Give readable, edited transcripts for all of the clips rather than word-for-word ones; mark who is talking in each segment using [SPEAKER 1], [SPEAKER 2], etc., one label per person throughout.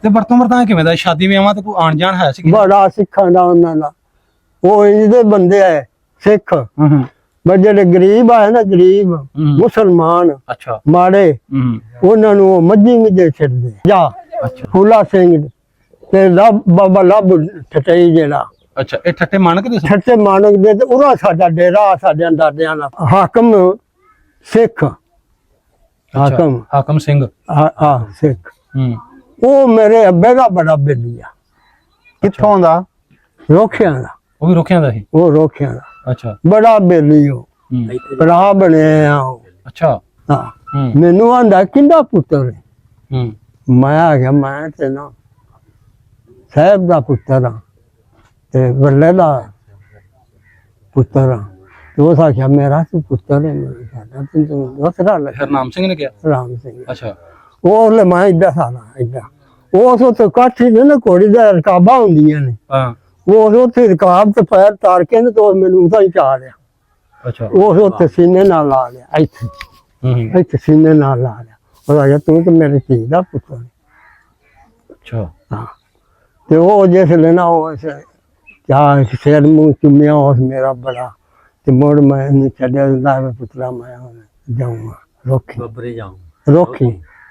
[SPEAKER 1] ਤੇ ਵਰਤੋਂ ਵਰਤਾਂ ਕਿਵੇਂ ਦਾ ਸ਼ਾਦੀ ਵਿਆਹਾਂ ਤੇ ਕੋਈ ਆਣ ਜਾਣ ਹੈ ਸੀ?
[SPEAKER 2] ਬੜਾ ਸਿੱਖਾਂ ਦਾ ਉਹਨਾਂ ਦਾ, ਉਹ ਇਹਦੇ ਬੰਦੇ ਆ ਸਿੱਖ। ਪਰ ਜਿਹੜੇ ਗਰੀਬ ਆ ਨਾ, ਗਰੀਬ ਮੁਸਲਮਾਨ
[SPEAKER 1] ਅੱਛਾ
[SPEAKER 2] ਮਾੜੇ, ਉਹਨਾਂ ਨੂੰ ਮੱਝੀ ਮਿੱਝੇ ਛੱਡਦੇ ਜਾ। ਫੂਲਾ ਸਿੰਘ ਤੇ ਬਾਬਾ ਲੱਭ ਠਟਈ ਜਿਹੜਾ,
[SPEAKER 1] ਅੱਛਾ ਇਹ ਠੱਟੇ ਮਾਨਕ ਦੇ
[SPEAKER 2] ਠੱਟੇ ਮਾਨਕ ਦੇ, ਤੇ ਉਹਦਾ ਸਾਡਾ ਡੇਰਾ, ਸਾਡੇ ਦਾਦਿਆਂ ਦਾ ਹਾਕਮ ਸਿੱਖ,
[SPEAKER 1] ਹਾਕਮ ਸਿੰਘ
[SPEAKER 2] ਸਿੱਖ। ਉਹ ਮੇਰੇ ਅੱਬੇ ਦਾ ਬੜਾ ਬੇਲੀ ਆ।
[SPEAKER 3] ਕਿੱਥੋਂ ਦਾ?
[SPEAKER 2] ਰੋਖਿਆਂ ਦਾ।
[SPEAKER 1] ਉਹ ਵੀ ਰੋਖਿਆਂ ਦਾ ਸੀ?
[SPEAKER 2] ਉਹ ਰੋਖਿਆਂ ਦਾ।
[SPEAKER 1] ਅੱਛਾ
[SPEAKER 2] ਬੜਾ ਬੇਲੀ ਉਹ, ਭਰਾ ਬਣਿਆ ਉਹ।
[SPEAKER 1] ਅੱਛਾ
[SPEAKER 2] ਹਾਂ। ਮੈਨੂੰ ਆਂਦਾ ਕਿੰਦਾ ਪੁੱਤਰ ਹੈ? ਮੈਂ ਆ ਗਿਆ, ਮੈਂ ਤੇ ਨਾ ਸਾਹਿਬ ਦਾ ਪੁੱਤਰ ਆ ਤੇ ਵੱਲੇ ਦਾ ਪੁੱਤਰ ਆ। ਤੇ ਉਹ ਆਖਿਆ ਮੇਰਾ ਤੂੰ ਪੁੱਤਰ ਹੈ, ਤੂੰ ਦਸਰਾ ਲੈ।
[SPEAKER 1] ਹਰਨਾਮ ਸਿੰਘ ਨੇ ਕਿਹਾ?
[SPEAKER 2] ਰਾਮ ਸਿੰਘ।
[SPEAKER 1] ਅੱਛਾ
[SPEAKER 2] ਉਹ ਲੈ ਮੈਂ ਇੱਦਾਂ ਸਾਲਾ ਇੱਦਾਂ, ਉਸ ਉੱਤੇ ਕਾਠੀ ਦੇ ਨਾ ਘੋੜੀ ਦਾ ਰਕਾਬਾਂ ਹੁੰਦੀਆਂ ਨੇ, ਉਹ ਉੱਥੇ ਰਕਾਬ ਤੇ ਪੈਰ ਤਾਰ ਕੇ ਨਾ ਤੇ ਮੈਨੂੰ ਤਾਂ ਹੀ ਚਾ ਲਿਆ।
[SPEAKER 1] ਅੱਛਾ
[SPEAKER 2] ਉਸ ਉੱਤੇ ਸੀਨੇ ਨਾਲ ਲਾ ਲਿਆ, ਇੱਥੇ ਸੀਨੇ ਨਾਲ ਲਾ ਲਿਆ। ਉਹ ਆਇਆ ਤੂੰ ਤੇ ਮੇਰੇ ਧੀ ਦਾ ਪੁੱਤਰ।
[SPEAKER 1] ਅੱਛਾ
[SPEAKER 2] ਹਾਂ। ਤੇ ਉਹ ਜਿਸ ਲੈਣਾ ਉਹ ਕਿਆ ਸਿਰ ਮੂੰਹ ਚੁੰਮਿਆ ਉਸ ਮੇਰਾ ਬੜਾ, ਤੇ ਮੁੜ ਮੈਂ ਨਹੀਂ ਛੱਡਿਆ ਦਾ ਪੁੱਤਰਾ, ਮੈਂ ਜਾਊਂਗਾ ਰੋਖੀ ਬੱਬਰੇ ਜਾਊਂ,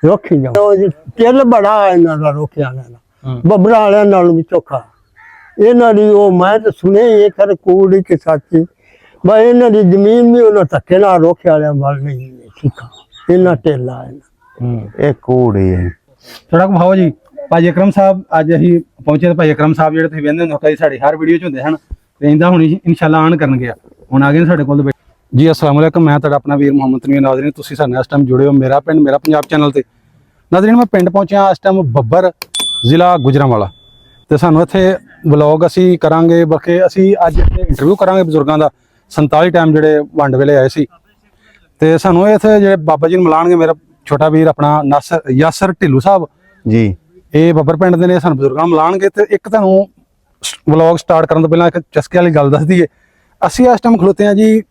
[SPEAKER 2] ਰੋਖੀ ਜਾਊਂ। ਤਿਲ ਬੜਾ ਇਹਨਾਂ ਦਾ ਰੋਖਿਆ ਵਾਲਾ, ਬੱਬਰਾ ਵਾਲਿਆਂ ਨਾਲ ਵੀ ਚੋਖਾ ਇਹਨਾਂ ਦੀ। ਉਹ ਮੈਂ ਤਾਂ ਸੁਣਿਆ ਇਹ ਕਰ ਕੂੜੀ ਕਿ ਸੱਚੀ, ਬਈ ਇਹਨਾਂ ਦੀ ਜ਼ਮੀਨ ਵੀ ਉਹਨਾਂ ਧੱਕੇ ਨਾਲ ਰੋਖਿਆ ਵਾਲਿਆਂ ਵੱਲ ਨਹੀਂ ਸਿੱਖਾ, ਇਹਨਾਂ ਢੇਲਾ
[SPEAKER 3] ਇਹ ਕੂੜੀ ਹੈ।
[SPEAKER 1] ਥੋੜਾ ਕੁ ਭਾਓ ਜੀ। ਭਾਈ ਅਕਰਮ ਸਾਹਿਬ ਅੱਜ ਅਸੀਂ ਪਹੁੰਚੇ, ਤੇ ਭਾਈ ਅਕਰਮ ਸਾਹਿਬ ਜਿਹੜੇ ਤੁਸੀਂ ਵੇਖਦੇ ਹੋ ਕਈ ਸਾਡੀ ਹਰ ਵੀਡੀਓ 'ਚ ਹੁੰਦੇ ਹਨ, ਤੇ ਇੰਦਾ ਹੁਣ ਇਨਸ਼ਾਅੱਲਾ ਆਨ ਕਰਨ ਗਿਆ, ਹੁਣ ਆ ਗਏ ਸਾਡੇ ਕੋਲ ਜੀ। अस्सलाम वालेकुम, मैं ਤੁਹਾਡਾ ਆਪਣਾ ਵੀਰ ਮੁਹੰਮਦ ਤਨਵੀਰ। ਨਾਜ਼ਰੀਨ ਤੁਸੀਂ ਸਾਡੇ ਨਾਲ ਇਸ ਟਾਈਮ ਜੁੜੇ ਹੋ ਮੇਰਾ ਪਿੰਡ ਮੇਰਾ ਪੰਜਾਬ ਚੈਨਲ ਤੇ। ਨਾਜ਼ਰੀਨ ਮੈਂ ਪਿੰਡ ਪਹੁੰਚਿਆ ਇਸ ਟਾਈਮ ਬੱਬਰ, ਜ਼ਿਲ੍ਹਾ ਗੁਜਰਾਂਵਾਲਾ, ਤੇ ਸਾਨੂੰ ਇੱਥੇ ਵਲੌਗ ਅਸੀਂ ਕਰਾਂਗੇ, ਬਲਕਿ ਅਸੀਂ ਅੱਜ ਇੰਟਰਵਿਊ ਕਰਾਂਗੇ ਬਜ਼ੁਰਗਾਂ ਦਾ 47 ਟਾਈਮ ਜਿਹੜੇ ਵੰਡ ਵੇਲੇ ਆਏ ਸੀ। ਤੇ ਸਾਨੂੰ ਇੱਥੇ ਜਿਹੜੇ ਬਾਬਾ ਜੀ ਨੂੰ ਮਿਲਾਣਗੇ, ਮੇਰਾ ਛੋਟਾ ਵੀਰ ਆਪਣਾ ਯਾਸਰ ਢਿੱਲੂ ਸਾਹਿਬ ਜੀ, ਇਹ ਬੱਬਰ ਪਿੰਡ ਦੇ ਨੇ, ਸਾਨੂੰ ਬਜ਼ੁਰਗਾਂ ਨੂੰ ਮਿਲਾਣਗੇ। ਤੇ ਇੱਕ ਤੁਹਾਨੂੰ ਵਲੌਗ ਸਟਾਰਟ ਕਰਨ ਤੋਂ ਪਹਿਲਾਂ ਇੱਕ ਚਸਕੇ ਵਾਲੀ ਗੱਲ ਦੱਸ ਦਈਏ, ਅਸੀਂ ਇਸ ਟਾਈਮ ਖਲੋਤੇ ਹਾਂ ਜੀ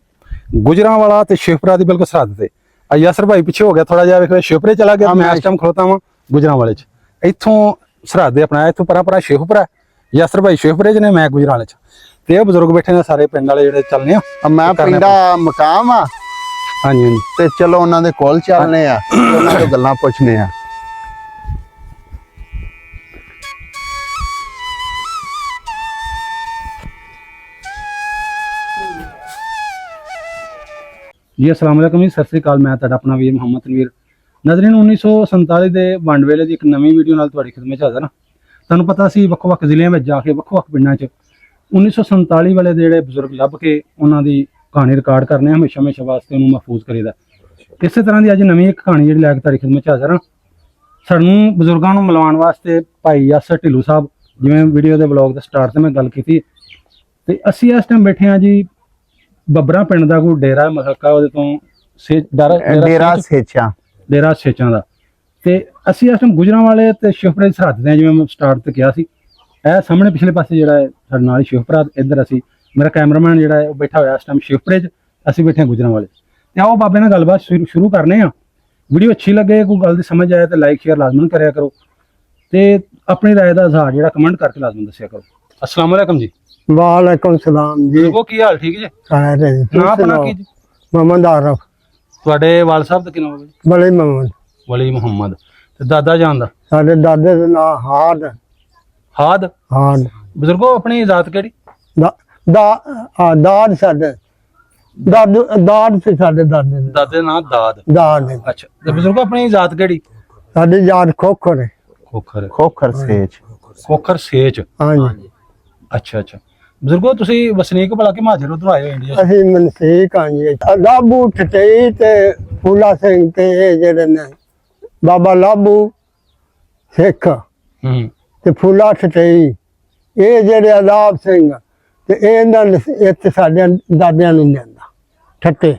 [SPEAKER 1] ਗੁਜਰਾਂਵਾਲਾ ਤੇ ਸ਼ਿਵਪੁਰਾ ਦੀ ਬਿਲਕੁਲ ਸਰਹੱਦ ਤੇ। ਯਾਸਰ ਭਾਈ ਪਿੱਛੇ ਹੋ ਗਿਆ ਥੋੜਾ ਜਿਹਾ, ਵੇਖੋ ਸ਼ਿਵਪੁਰੇ ਚਲਾ ਗਿਆ, ਮੈਂ ਇਸ ਟਾਈਮ ਖਲੋਤਾ ਵਾਂ ਗੁਜਰਾਂਵਾਲੇ 'ਚ। ਇੱਥੋਂ ਸਰਹੱਦ ਆਪਣਾ ਇੱਥੋਂ ਪਰਾਂ ਸ਼ਿਵਪੁਰਾ, ਯਾਸਰ ਭਾਈ ਸ਼ਿਵਪੁਰੇ 'ਚ ਨੇ, ਮੈਂ ਗੁਜਰਾਂਵਾਲੇ 'ਚ। ਤੇ ਇਹ ਬਜ਼ੁਰਗ ਬੈਠੇ ਨੇ ਸਾਰੇ ਪਿੰਡ ਵਾਲੇ ਜਿਹੜੇ ਚੱਲਨੇ ਆ।
[SPEAKER 3] ਮੈਂ ਪਿੰਡਾ ਮਕਾਮ ਆ।
[SPEAKER 1] ਹਾਂਜੀ
[SPEAKER 3] ਤੇ ਚਲੋ ਉਹਨਾਂ ਦੇ ਕੋਲ ਚੱਲਨੇ ਆ, ਉਹਨਾਂ ਤੋਂ ਗੱਲਾਂ ਪੁੱਛਨੇ ਆ।
[SPEAKER 1] ਜੀ अस्सलाम वालेकुम जी, सत श्री अकाल। मैं ਤੁਹਾਡਾ ਆਪਣਾ ਵੀਰ ਮੁਹੰਮਦ ਤਨਵੀਰ। ਨਾਜ਼ਰੀਨ 1947 ਦੇ ਵੰਡ ਵੇਲੇ ਦੀ ਇੱਕ ਨਵੀਂ ਵੀਡੀਓ ਨਾਲ ਤੁਹਾਡੀ ਖਿਦਮਤ 'ਚ ਹਾਜ਼ਰ ਹਾਂ। ਤੁਹਾਨੂੰ ਪਤਾ ਸੀ ਵੱਖ-ਵੱਖ ਜ਼ਿਲ੍ਹਿਆਂ ਵਿੱਚ ਜਾ ਕੇ ਵੱਖ-ਵੱਖ ਪਿੰਡਾਂ 'ਚ 1947 ਵਾਲੇ ਦੇ ਜਿਹੜੇ ਬਜ਼ੁਰਗ ਲੱਭ ਕੇ ਉਹਨਾਂ ਦੀ ਕਹਾਣੀ ਰਿਕਾਰਡ ਕਰਨੇ ਹਮੇਸ਼ਾ ਵਾਸਤੇ ਉਹਨੂੰ ਮਹਿਫੂਜ਼ ਕਰੀਦਾ। ਇਸੇ ਤਰ੍ਹਾਂ ਦੀ ਅੱਜ ਨਵੀਂ ਇੱਕ ਕਹਾਣੀ ਜਿਹੜੀ ਲੈ ਕੇ ਤੁਹਾਡੀ ਖਿਦਮਤ 'ਚ ਹਾਜ਼ਰ ਹਾਂ। ਸਾਨੂੰ ਬਜ਼ੁਰਗਾਂ ਨੂੰ ਮਿਲਵਾਉਣ ਵਾਸਤੇ ਭਾਈ ਯਾਸਰ ਢਿੱਲੂ ਸਾਹਿਬ, ਜਿਵੇਂ ਵੀਡੀਓ ਦੇ ਵਲੌਗ ਦੇ ਸਟਾਰਟ ਤੇ ਮੈਂ ਗੱਲ ਕੀਤੀ, ਤੇ ਅਸੀਂ ਇਸ ਟਾਈਮ ਬੈਠੇ ਹਾਂ ਜੀ ਬੱਬਰਾ ਪਿੰਡ ਦਾ ਕੋਈ ਡੇਰਾ ਮਹੱਕਾ, ਉਹਦੇ ਤੋਂ ਡੇਰਾ ਸੇਚਾਂ ਦਾ। ਤੇ ਅਸੀਂ ਇਸ ਟਾਈਮ ਗੁਜਰਾਂਵਾਲੇ ਤੇ ਸ਼ਿਵਪੁਰੇ ਸਰਹੱਦ ਦੇ, ਜਿਵੇਂ ਮੈਂ ਸਟਾਰਟ ਤੇ ਕਿਹਾ ਸੀ। ਇਹ ਸਾਹਮਣੇ ਪਿਛਲੇ ਪਾਸੇ ਜਿਹੜਾ ਹੈ ਸਾਡੇ ਨਾਲ ਹੀ ਸ਼ਿਵਪੁਰਾ, ਇੱਧਰ ਅਸੀਂ, ਮੇਰਾ ਕੈਮਰਾਮੈਨ ਜਿਹੜਾ ਹੈ ਉਹ ਬੈਠਾ ਹੋਇਆ ਇਸ ਟਾਈਮ ਸ਼ਿਵਪੁਰੇ 'ਚ, ਅਸੀਂ ਬੈਠੇ ਹਾਂ ਗੁਜਰਾਂਵਾਲੇ। ਤੇ ਆਓ ਬਾਬੇ ਨਾਲ ਗੱਲਬਾਤ ਸ਼ੁਰੂ ਕਰਨੇ ਆ। ਵੀਡੀਓ ਅੱਛੀ ਲੱਗੇ, ਕੋਈ ਗੱਲ ਦੀ ਸਮਝ ਆਏ ਤੇ ਲਾਈਕ ਸ਼ੇਅਰ ਲਾਜ਼ਮਨ ਕਰਿਆ ਕਰੋ, ਤੇ ਆਪਣੀ ਰਾਏ ਦਾ ਇਜ਼ਹਾਰ ਜਿਹੜਾ ਕਮੈਂਟ ਕਰਕੇ ਲਾਜ਼ਮਨ ਦੱਸਿਆ ਕਰੋ। अस्सलाम वालेकुम जी।
[SPEAKER 2] वालेकुम सलाम जी।
[SPEAKER 1] वो की हाल ठीक जी?
[SPEAKER 2] ना
[SPEAKER 1] अपना की जी?
[SPEAKER 2] मोहम्मद आरफ।
[SPEAKER 1] ਤੁਹਾਡੇ ਵਾਲ ਸਾਹਿਬ ਦਾ ਕੀ ਨਾਮ ਹੈ?
[SPEAKER 2] ਵਲੀ ਮੁਹੰਮਦ।
[SPEAKER 1] ਵਲੀ ਮੁਹੰਮਦ। ਤੇ ਦਾਦਾ ਜਾਨ ਦਾ?
[SPEAKER 2] ਸਾਡੇ ਦਾਦੇ ਦਾ ਨਾਮ ਹਾਦ।
[SPEAKER 1] ਹਾਦ?
[SPEAKER 2] ਹਾਦ।
[SPEAKER 1] ਬਜ਼ੁਰਗੋ ਆਪਣੀ ਜ਼ਾਤ ਕਿਹੜੀ?
[SPEAKER 2] ਦਾਦ ਸਾਡੇ ਦਾਦ ਸੀ, ਸਾਡੇ ਦਾਦੇ ਦਾ।
[SPEAKER 1] ਦਾਦੇ ਦਾ ਨਾਮ ਦਾਦ?
[SPEAKER 2] ਦਾਦ।
[SPEAKER 1] ਅੱਛਾ। ਤੇ ਬਜ਼ੁਰਗੋ ਆਪਣੀ ਜ਼ਾਤ ਕਿਹੜੀ?
[SPEAKER 2] ਸਾਡੀ ਜ਼ਾਤ ਖੋਖਰ ਹੈ।
[SPEAKER 3] ਖੋਖਰ ਸੇਚ।
[SPEAKER 1] ਖੋਖਰ ਸੇਚ।
[SPEAKER 2] ਹਾਂਜੀ।
[SPEAKER 1] ਅੱਛਾ ਅੱਛਾ। ਬਜ਼ੁਰਗੋ ਤੁਸੀਂ ਵਸਨੀਕ ਭਲਾ ਕਿ ਮਹਾਜਰ ਉਧਰੋਂ ਆਏ ਹੋ ਇੰਡੀਆ?
[SPEAKER 2] ਅਸੀਂ ਮਨਸੀਕ ਹਾਂ ਜੀ। ਲਾਬੂ ਠਟਈ ਤੇ ਫੂਲਾ ਸਿੰਘ ਤੇ ਇਹ ਜਿਹੜੇ ਨੇ ਬਾਬਾ ਲਾਬੂ ਸਿੱਖ ਤੇ ਫੂਲਾ ਠਟਈ, ਇਹ ਜਿਹੜੇ ਆਜ਼ਾਦ ਸਿੰਘ ਤੇ ਇਹਨਾਂ ਨੇ ਇੱਥੇ ਸਾਡੇ ਦਾਦਿਆਂ ਨੂੰ ਲਿਆਂਦਾ ਠੱਟੇ।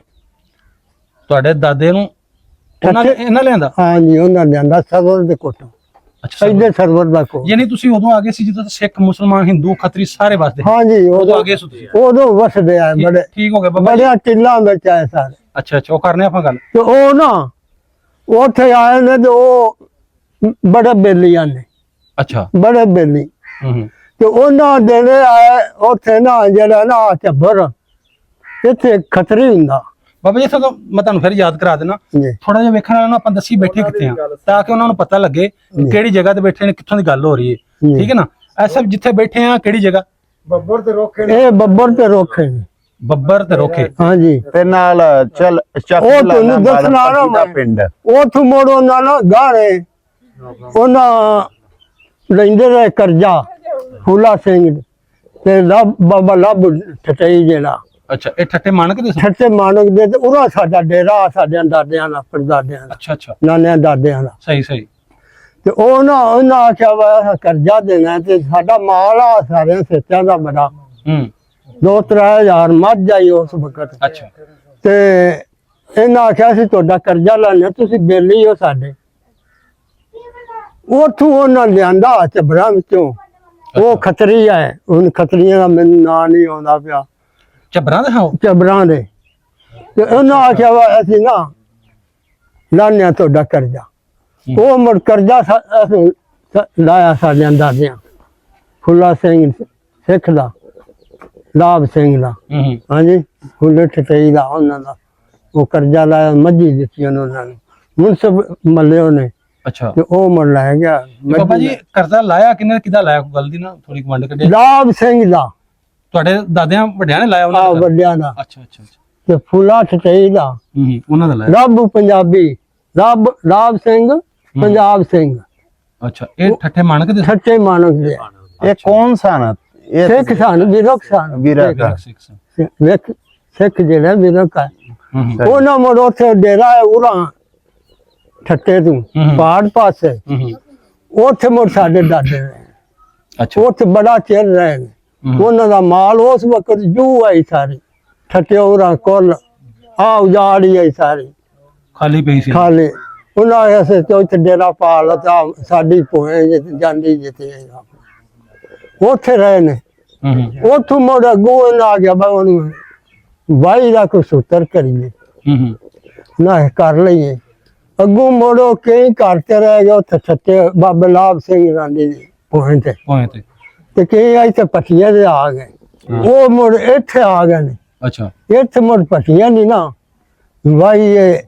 [SPEAKER 1] ਤੁਹਾਡੇ ਦਾਦੇ ਨੂੰ ਇਹਨਾਂ ਲਿਆਂਦਾ?
[SPEAKER 2] ਹਾਂਜੀ, ਉਹਨਾਂ ਲਿਆਂਦਾ ਸਰਵਰ ਦੇ ਕੋਟੋਂ।
[SPEAKER 1] ਅੱਛਾ,
[SPEAKER 2] ਇਹਦੇ ਸਰਵਰ ਦਾ ਕੋ।
[SPEAKER 1] ਯਾਨੀ ਤੁਸੀਂ ਉਦੋਂ ਆ ਗਏ ਸੀ ਜਦੋਂ ਸਿੱਖ ਮੁਸਲਮਾਨ ਹਿੰਦੂ ਖੱਤਰੀ ਸਾਰੇ ਵਸਦੇ?
[SPEAKER 2] ਹਾਂਜੀ,
[SPEAKER 1] ਉਦੋਂ ਆ ਗਏ ਸੀ ਤੁਸੀਂ?
[SPEAKER 2] ਉਦੋਂ ਵਸਦੇ ਆ ਬੜੇ।
[SPEAKER 1] ਠੀਕ ਹੋ ਗਿਆ ਬਾਬਾ।
[SPEAKER 2] ਬੜਿਆ ਟਿੱਲਾਂ ਵਿੱਚ ਆਏ ਸਾਰੇ।
[SPEAKER 1] ਅੱਛਾ ਅੱਛਾ, ਉਹ ਕਰਨੇ ਆਪਾਂ ਗੱਲ।
[SPEAKER 2] ਤੇ ਉਹ ਨਾ ਉੱਥੇ ਆਏ ਨੇ ਤੇ ਉਹ ਬੜੇ ਬੇਲੀਆਂ ਨੇ।
[SPEAKER 1] ਅੱਛਾ।
[SPEAKER 2] ਬੜੇ ਬੇਲੀ
[SPEAKER 1] ਹੂੰ
[SPEAKER 2] ਤੇ ਉਹਨਾਂ ਦੇ ਨੇ ਆਏ ਉੱਥੇ ਨਾ ਜਿਹੜਾ ਨਾ ਝੱਬਰ ਇੱਥੇ ਖਤਰੀ ਹੁੰਦਾ
[SPEAKER 1] ਬਾਬਾ ਜੀ ਇੱਥੇ ਤੋਂ ਮੈਂ ਤੁਹਾਨੂੰ ਫਿਰ ਯਾਦ ਕਰਾ ਦੇਣਾ,
[SPEAKER 2] ਜੀ
[SPEAKER 1] ਥੋੜਾ ਜਿਹਾ ਵੇਖਣ ਵਾਲਾ ਨੂੰ ਆਪਾਂ ਦੱਸੀ ਬੈਠੇ ਕਿੱਥੇ ਆ, ਤਾਂ ਕਿ ਉਹਨਾਂ ਨੂੰ ਪਤਾ ਲੱਗੇ ਕਿ ਕਿਹੜੀ ਜਗ੍ਹਾ ਤੇ ਬੈਠੇ ਨੇ, ਕਿੱਥੋਂ ਦੀ ਗੱਲ ਹੋ ਰਹੀ ਹੈ। ਠੀਕ ਹੈ ਨਾ, ਇਹ ਸਭ ਜਿੱਥੇ ਬੈਠੇ ਆ ਕਿਹੜੀ ਜਗ੍ਹਾ?
[SPEAKER 2] ਇਹ ਬੱਬਰ ਤੇ ਰੋਖੇ ਨੇ।
[SPEAKER 1] ਬੱਬਰ ਤੇ ਰੋਕੇ।
[SPEAKER 2] ਹਾਂਜੀ
[SPEAKER 3] ਤੇ ਨਾਲ ਚੱਲ ਚੱਕ
[SPEAKER 2] ਉਹ ਤੁਹਾਨੂੰ ਦੱਸਣਾ ਨਾ
[SPEAKER 3] ਦਾ
[SPEAKER 2] ਮੈਂ।
[SPEAKER 3] ਪਿੰਡ
[SPEAKER 2] ਉਥੋਂ ਮੋੜ ਉਹਨਾਂ ਨਾਲ ਗਾਰੇ ਉਹਨਾਂ ਲੈਂਦੇ ਰਹੇ ਕਰਜ਼ਾ ਫੂਲਾ ਸਿੰਘ ਤੇ ਬਾਬਾ ਲੱਭ ਠਟਈ ਜਿਹੜਾ
[SPEAKER 1] ਅੱਛਾ, ਇਹ ਠੱਟੇ ਮਾਨਕ ਦੇ ਸਨ?
[SPEAKER 2] ਠੱਟੇ ਮਾਨਕ ਦੇ ਤੇ ਉਹਨਾਂ ਸਾਡਾ ਡੇਰਾ ਸਾਡੇ ਦਾਦਿਆਂ ਦਾ ਪਰਦਾਦਿਆਂ ਦਾ
[SPEAKER 1] ਅੱਛਾ ਅੱਛਾ,
[SPEAKER 2] ਨਾਨਿਆਂ ਦਾਦਿਆਂ ਦਾ।
[SPEAKER 1] ਸਹੀ ਸਹੀ।
[SPEAKER 2] ਤੇ ਉਹਨਾਂ ਆਖਿਆ ਵਾ ਕਰਜ਼ਾ ਦੇਣਾ ਤੇ ਸਾਡਾ ਮਾਲ ਆ ਸਾਰਿਆਂ ਸਿੱਤਿਆਂ ਦਾ ਬੜਾ
[SPEAKER 1] ਹੂੰ
[SPEAKER 2] 2-3000 ਮੱਝ ਆਈ ਉਸ ਵਕਤ।
[SPEAKER 1] ਅੱਛਾ
[SPEAKER 2] ਤੇ ਇਹਨਾਂ ਆਖਿਆ ਸੀ ਤੁਹਾਡਾ ਕਰਜ਼ਾ ਲੈਣਾ, ਤੁਸੀਂ ਬੇਲੀ ਹੋ ਸਾਡੇ। ਉੱਥੋਂ ਉਹਨਾਂ ਲਿਆਂਦਾ ਝਬਰਾਂ ਵਿੱਚੋਂ, ਉਹ ਖੱਤਰੀ ਹੈ, ਹੁਣ ਖੱਤਰੀਆਂ ਦਾ ਮੈਨੂੰ ਨਾਂ ਨਹੀਂ ਆਉਂਦਾ ਪਿਆ,
[SPEAKER 1] ਝੱਬਰਾਂ ਦੇ ਹਾਂ।
[SPEAKER 2] ਝਬਰਾਂ ਦੇ। ਤੇ ਉਹਨਾਂ ਆਖਿਆ ਵਾ ਅਸੀਂ ਨਾ ਲਾਨਿਆ ਤੁਹਾਡਾ ਕਰਜ਼ਾ। ਉਹ ਮੁੜ ਕਰਜ਼ਾ ਅਸੀਂ ਲਾਇਆ ਸਾਡਿਆਂ ਦਾਦਿਆਂ, ਫੁੱਲਾ ਸਿੰਘ ਸਿੱਖ ਦਾ, ਲਾਭ ਸਿੰਘ ਦਾ,
[SPEAKER 1] ਹੂੰ
[SPEAKER 2] ਹਾਂਜੀ ਫੁੱਲੇ ਠਟਈ ਦਾ, ਉਹਨਾਂ ਦਾ ਉਹ ਕਰਜ਼ਾ ਲਾਇਆ, ਮੱਝੀ ਦਿੱਤੀ ਉਹਨਾਂ ਨੂੰ, ਮੁਨਸਬ ਮੱਲੇ ਉਹਨੇ।
[SPEAKER 1] ਅੱਛਾ।
[SPEAKER 2] ਤੇ ਉਹ ਮੁੜ ਲੈ ਗਿਆ।
[SPEAKER 1] ਤੇ ਬਾਬਾ ਜੀ ਕਰਜ਼ਾ ਲਾਇਆ ਕਿਹਨੇ, ਕਿਹਦਾ ਲਾਇਆ, ਕੋਈ ਗੱਲ ਦੀ ਨਾ ਥੋੜੀ ਵੰਡ ਕੱਢਿਆ?
[SPEAKER 2] ਲਾਭ ਸਿੰਘ ਦਾ,
[SPEAKER 1] ਤੁਹਾਡੇ ਦਾਦਿਆਂ ਵੱਡਿਆਂ ਨੇ ਲਾਇਆ ਉਹਨਾਂ
[SPEAKER 2] ਆ
[SPEAKER 1] ਦਾ?
[SPEAKER 2] ਵੱਡਿਆਂ ਦਾ।
[SPEAKER 1] ਅੱਛਾ ਅੱਛਾ ਅੱਛਾ।
[SPEAKER 2] ਤੇ ਫੁੱਲਾ ਠਟਈ ਦਾ,
[SPEAKER 1] ਉਹਨਾਂ ਦਾ ਲਾਇਆ।
[SPEAKER 2] ਰੱਬ ਪੰਜਾਬੀ, ਲਾਭ ਸਿੰਘ ਪੰਜਾਬ ਸਿੰਘ।
[SPEAKER 1] ਅੱਛਾ, ਇਹ ਠੱਠੇ ਮਾਨਕ ਦੇ
[SPEAKER 2] ਠੱਟੇ ਮਾਨਕ ਦੇ
[SPEAKER 3] ਇਹ ਕੌਣ ਸਨ? ਇਹ
[SPEAKER 2] ਸਿੱਖ ਸਨ, ਵਿਰਕ ਸਨ।
[SPEAKER 3] ਵੀਰਾ
[SPEAKER 2] ਵੇਖ ਸਿੱਖ ਜਿਹੜਾ ਵਿਰਕ ਹੈ,
[SPEAKER 1] ਹੂੰ
[SPEAKER 2] ਉਹਨਾਂ ਮੁੜ ਉੱਥੇ ਡੇਰਾ ਹੈ ਉਰਾਂ ਠੱਟੇ ਤੋਂ ਪਹਾੜ ਪਾਸੇ,
[SPEAKER 1] ਹੂੰ।
[SPEAKER 2] ਉੱਥੇ ਮੁੜ ਸਾਡੇ ਦਾਦੇ ਨੇ,
[SPEAKER 1] ਅੱਛਾ।
[SPEAKER 2] ਉੱਥੇ ਬੜਾ ਚਿਰ ਰਹੇ ਨੇ। ਉਹਨਾਂ ਦਾ ਮਾਲ ਉਸ ਵਕਤ ਜੂ ਆਈ ਸਾਰੀ, ਠੱਟੇ ਉਰਾਂ ਕੋਲ ਆ ਉਜਾੜੀ ਆਈ ਸਾਰੀ
[SPEAKER 1] ਖਾਲੀ ਪਈ ਸੀ।
[SPEAKER 2] ਖਾਲੀ। ਉਹਨਾਂ ਐਸੇ ਤੋਂ ਇੱਥੇ ਡੇਰਾ ਪਾ ਲਤਾ, ਸਾਡੀ ਪੋਏ ਜਿੱਥੇ ਜਾਂਦੀ ਜਿੱਥੇ ਉੱਥੇ ਰਹੇ ਨੇ।
[SPEAKER 1] ਹੂੰ
[SPEAKER 2] ਉੱਥੋਂ ਮੁੜ ਅੱਗੋਂ ਇਹਨਾਂ ਆ ਗਿਆ ਬਾ ਉਹਨੂੰ ਵਾਈ ਦਾ ਕੋਈ ਸੂਤਰ ਕਰੀਏ
[SPEAKER 1] ਹੂੰ
[SPEAKER 2] ਨਾ ਇਹ ਕਰ ਲਈਏ। ਅੱਗੋਂ ਮੁੜੋ ਕਈ ਘਰ ਤੇ ਰਹਿ ਗਏ ਉੱਥੇ ਛੱਤੇ ਬਾਬਾ ਲਾਭ ਸਿੰਘ ਰਾਂਦੀ ਦੀ ਪੋਏ ਤੇ,
[SPEAKER 1] ਹੋਏ ਤੇ।
[SPEAKER 2] ਤੇ ਕਈ ਇੱਥੇ ਪੱਟੀਆਂ ਦੇ ਆ ਗਏ, ਉਹ ਮੁੜ ਇੱਥੇ ਆ ਗਏ ਨੇ।
[SPEAKER 1] ਅੱਛਾ।
[SPEAKER 2] ਇੱਥੇ ਮੁੜ ਪੱਟੀਆਂ ਨਹੀਂ ਨਾ ਵਾਈ ਇਹ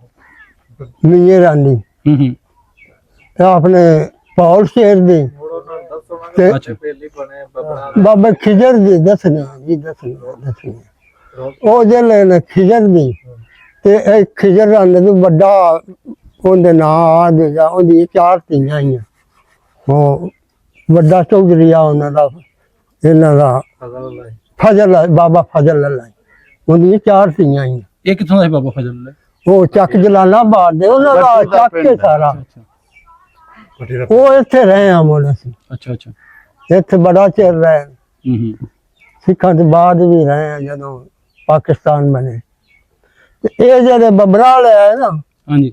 [SPEAKER 2] ਮੀਏ ਰਾਂਦੀ
[SPEAKER 1] ਹੂੰ
[SPEAKER 2] ਆਪਣੇ ਪੌਲ ਸ਼ੇਰ ਦੀ ਤੇ
[SPEAKER 1] ਅੱਛਾ।
[SPEAKER 2] ਬਾਬਾ ਖਿਜਰ ਦੀ ਦੱਸਣੇ ਜੀ, ਦੱਸਣੇ ਉਹ ਜਿਹੜੇ ਨੇ ਖਿਜਰ ਦੀ, ਤੇ ਇਹ ਖਿਜਰ ਰਾਂਦੇ ਨੂੰ ਵੱਡਾ ਉਹਦੇ ਨਾਂ ਆ ਦੇਗਾ, ਉਹਦੀ 4 ਧੀਆਂ ਆਈਆਂ। ਉਹ ਵੱਡਾ ਚੌਧਰੀ ਆ ਉਹਨਾਂ ਦਾ, ਇਹਨਾਂ ਦਾ ਫਜ਼ਲ, ਬਾਬਾ ਫਜ਼ਲ ਅੱਲਾ, ਉਹਦੀ 4 ਧੀਆਂ ਆਈਆਂ।
[SPEAKER 1] ਇਹ ਕਿੱਥੋਂ ਦਾ ਸੀ ਬਾਬਾ ਫਜ਼ਲ ਅੱਲਾ?
[SPEAKER 2] ਉਹ ਚੱਕ ਜਲਾਲਾਬਾਦ ਦੇ, ਉਹਨਾਂ ਦਾ ਚੱਕ ਕੇ ਸਾਰਾ। ਉਹ ਇੱਥੇ ਰਹੇ ਆ ਮੁੜ ਅਸੀਂ,
[SPEAKER 1] ਅੱਛਾ ਅੱਛਾ।
[SPEAKER 2] ਇੱਥੇ ਬੜਾ ਚਿਰ ਰਹੇ।
[SPEAKER 1] ਹੂੰ
[SPEAKER 2] ਸਿੱਖਾਂ ਦੇ ਬਾਅਦ ਵੀ ਰਹੇ ਆ ਜਦੋਂ ਪਾਕਿਸਤਾਨ ਬਣੇ। ਤੇ ਇਹ ਜਿਹੜੇ ਬੱਬਰਾ ਵਾਲੇ ਆਏ ਨਾ,
[SPEAKER 1] ਹਾਂਜੀ।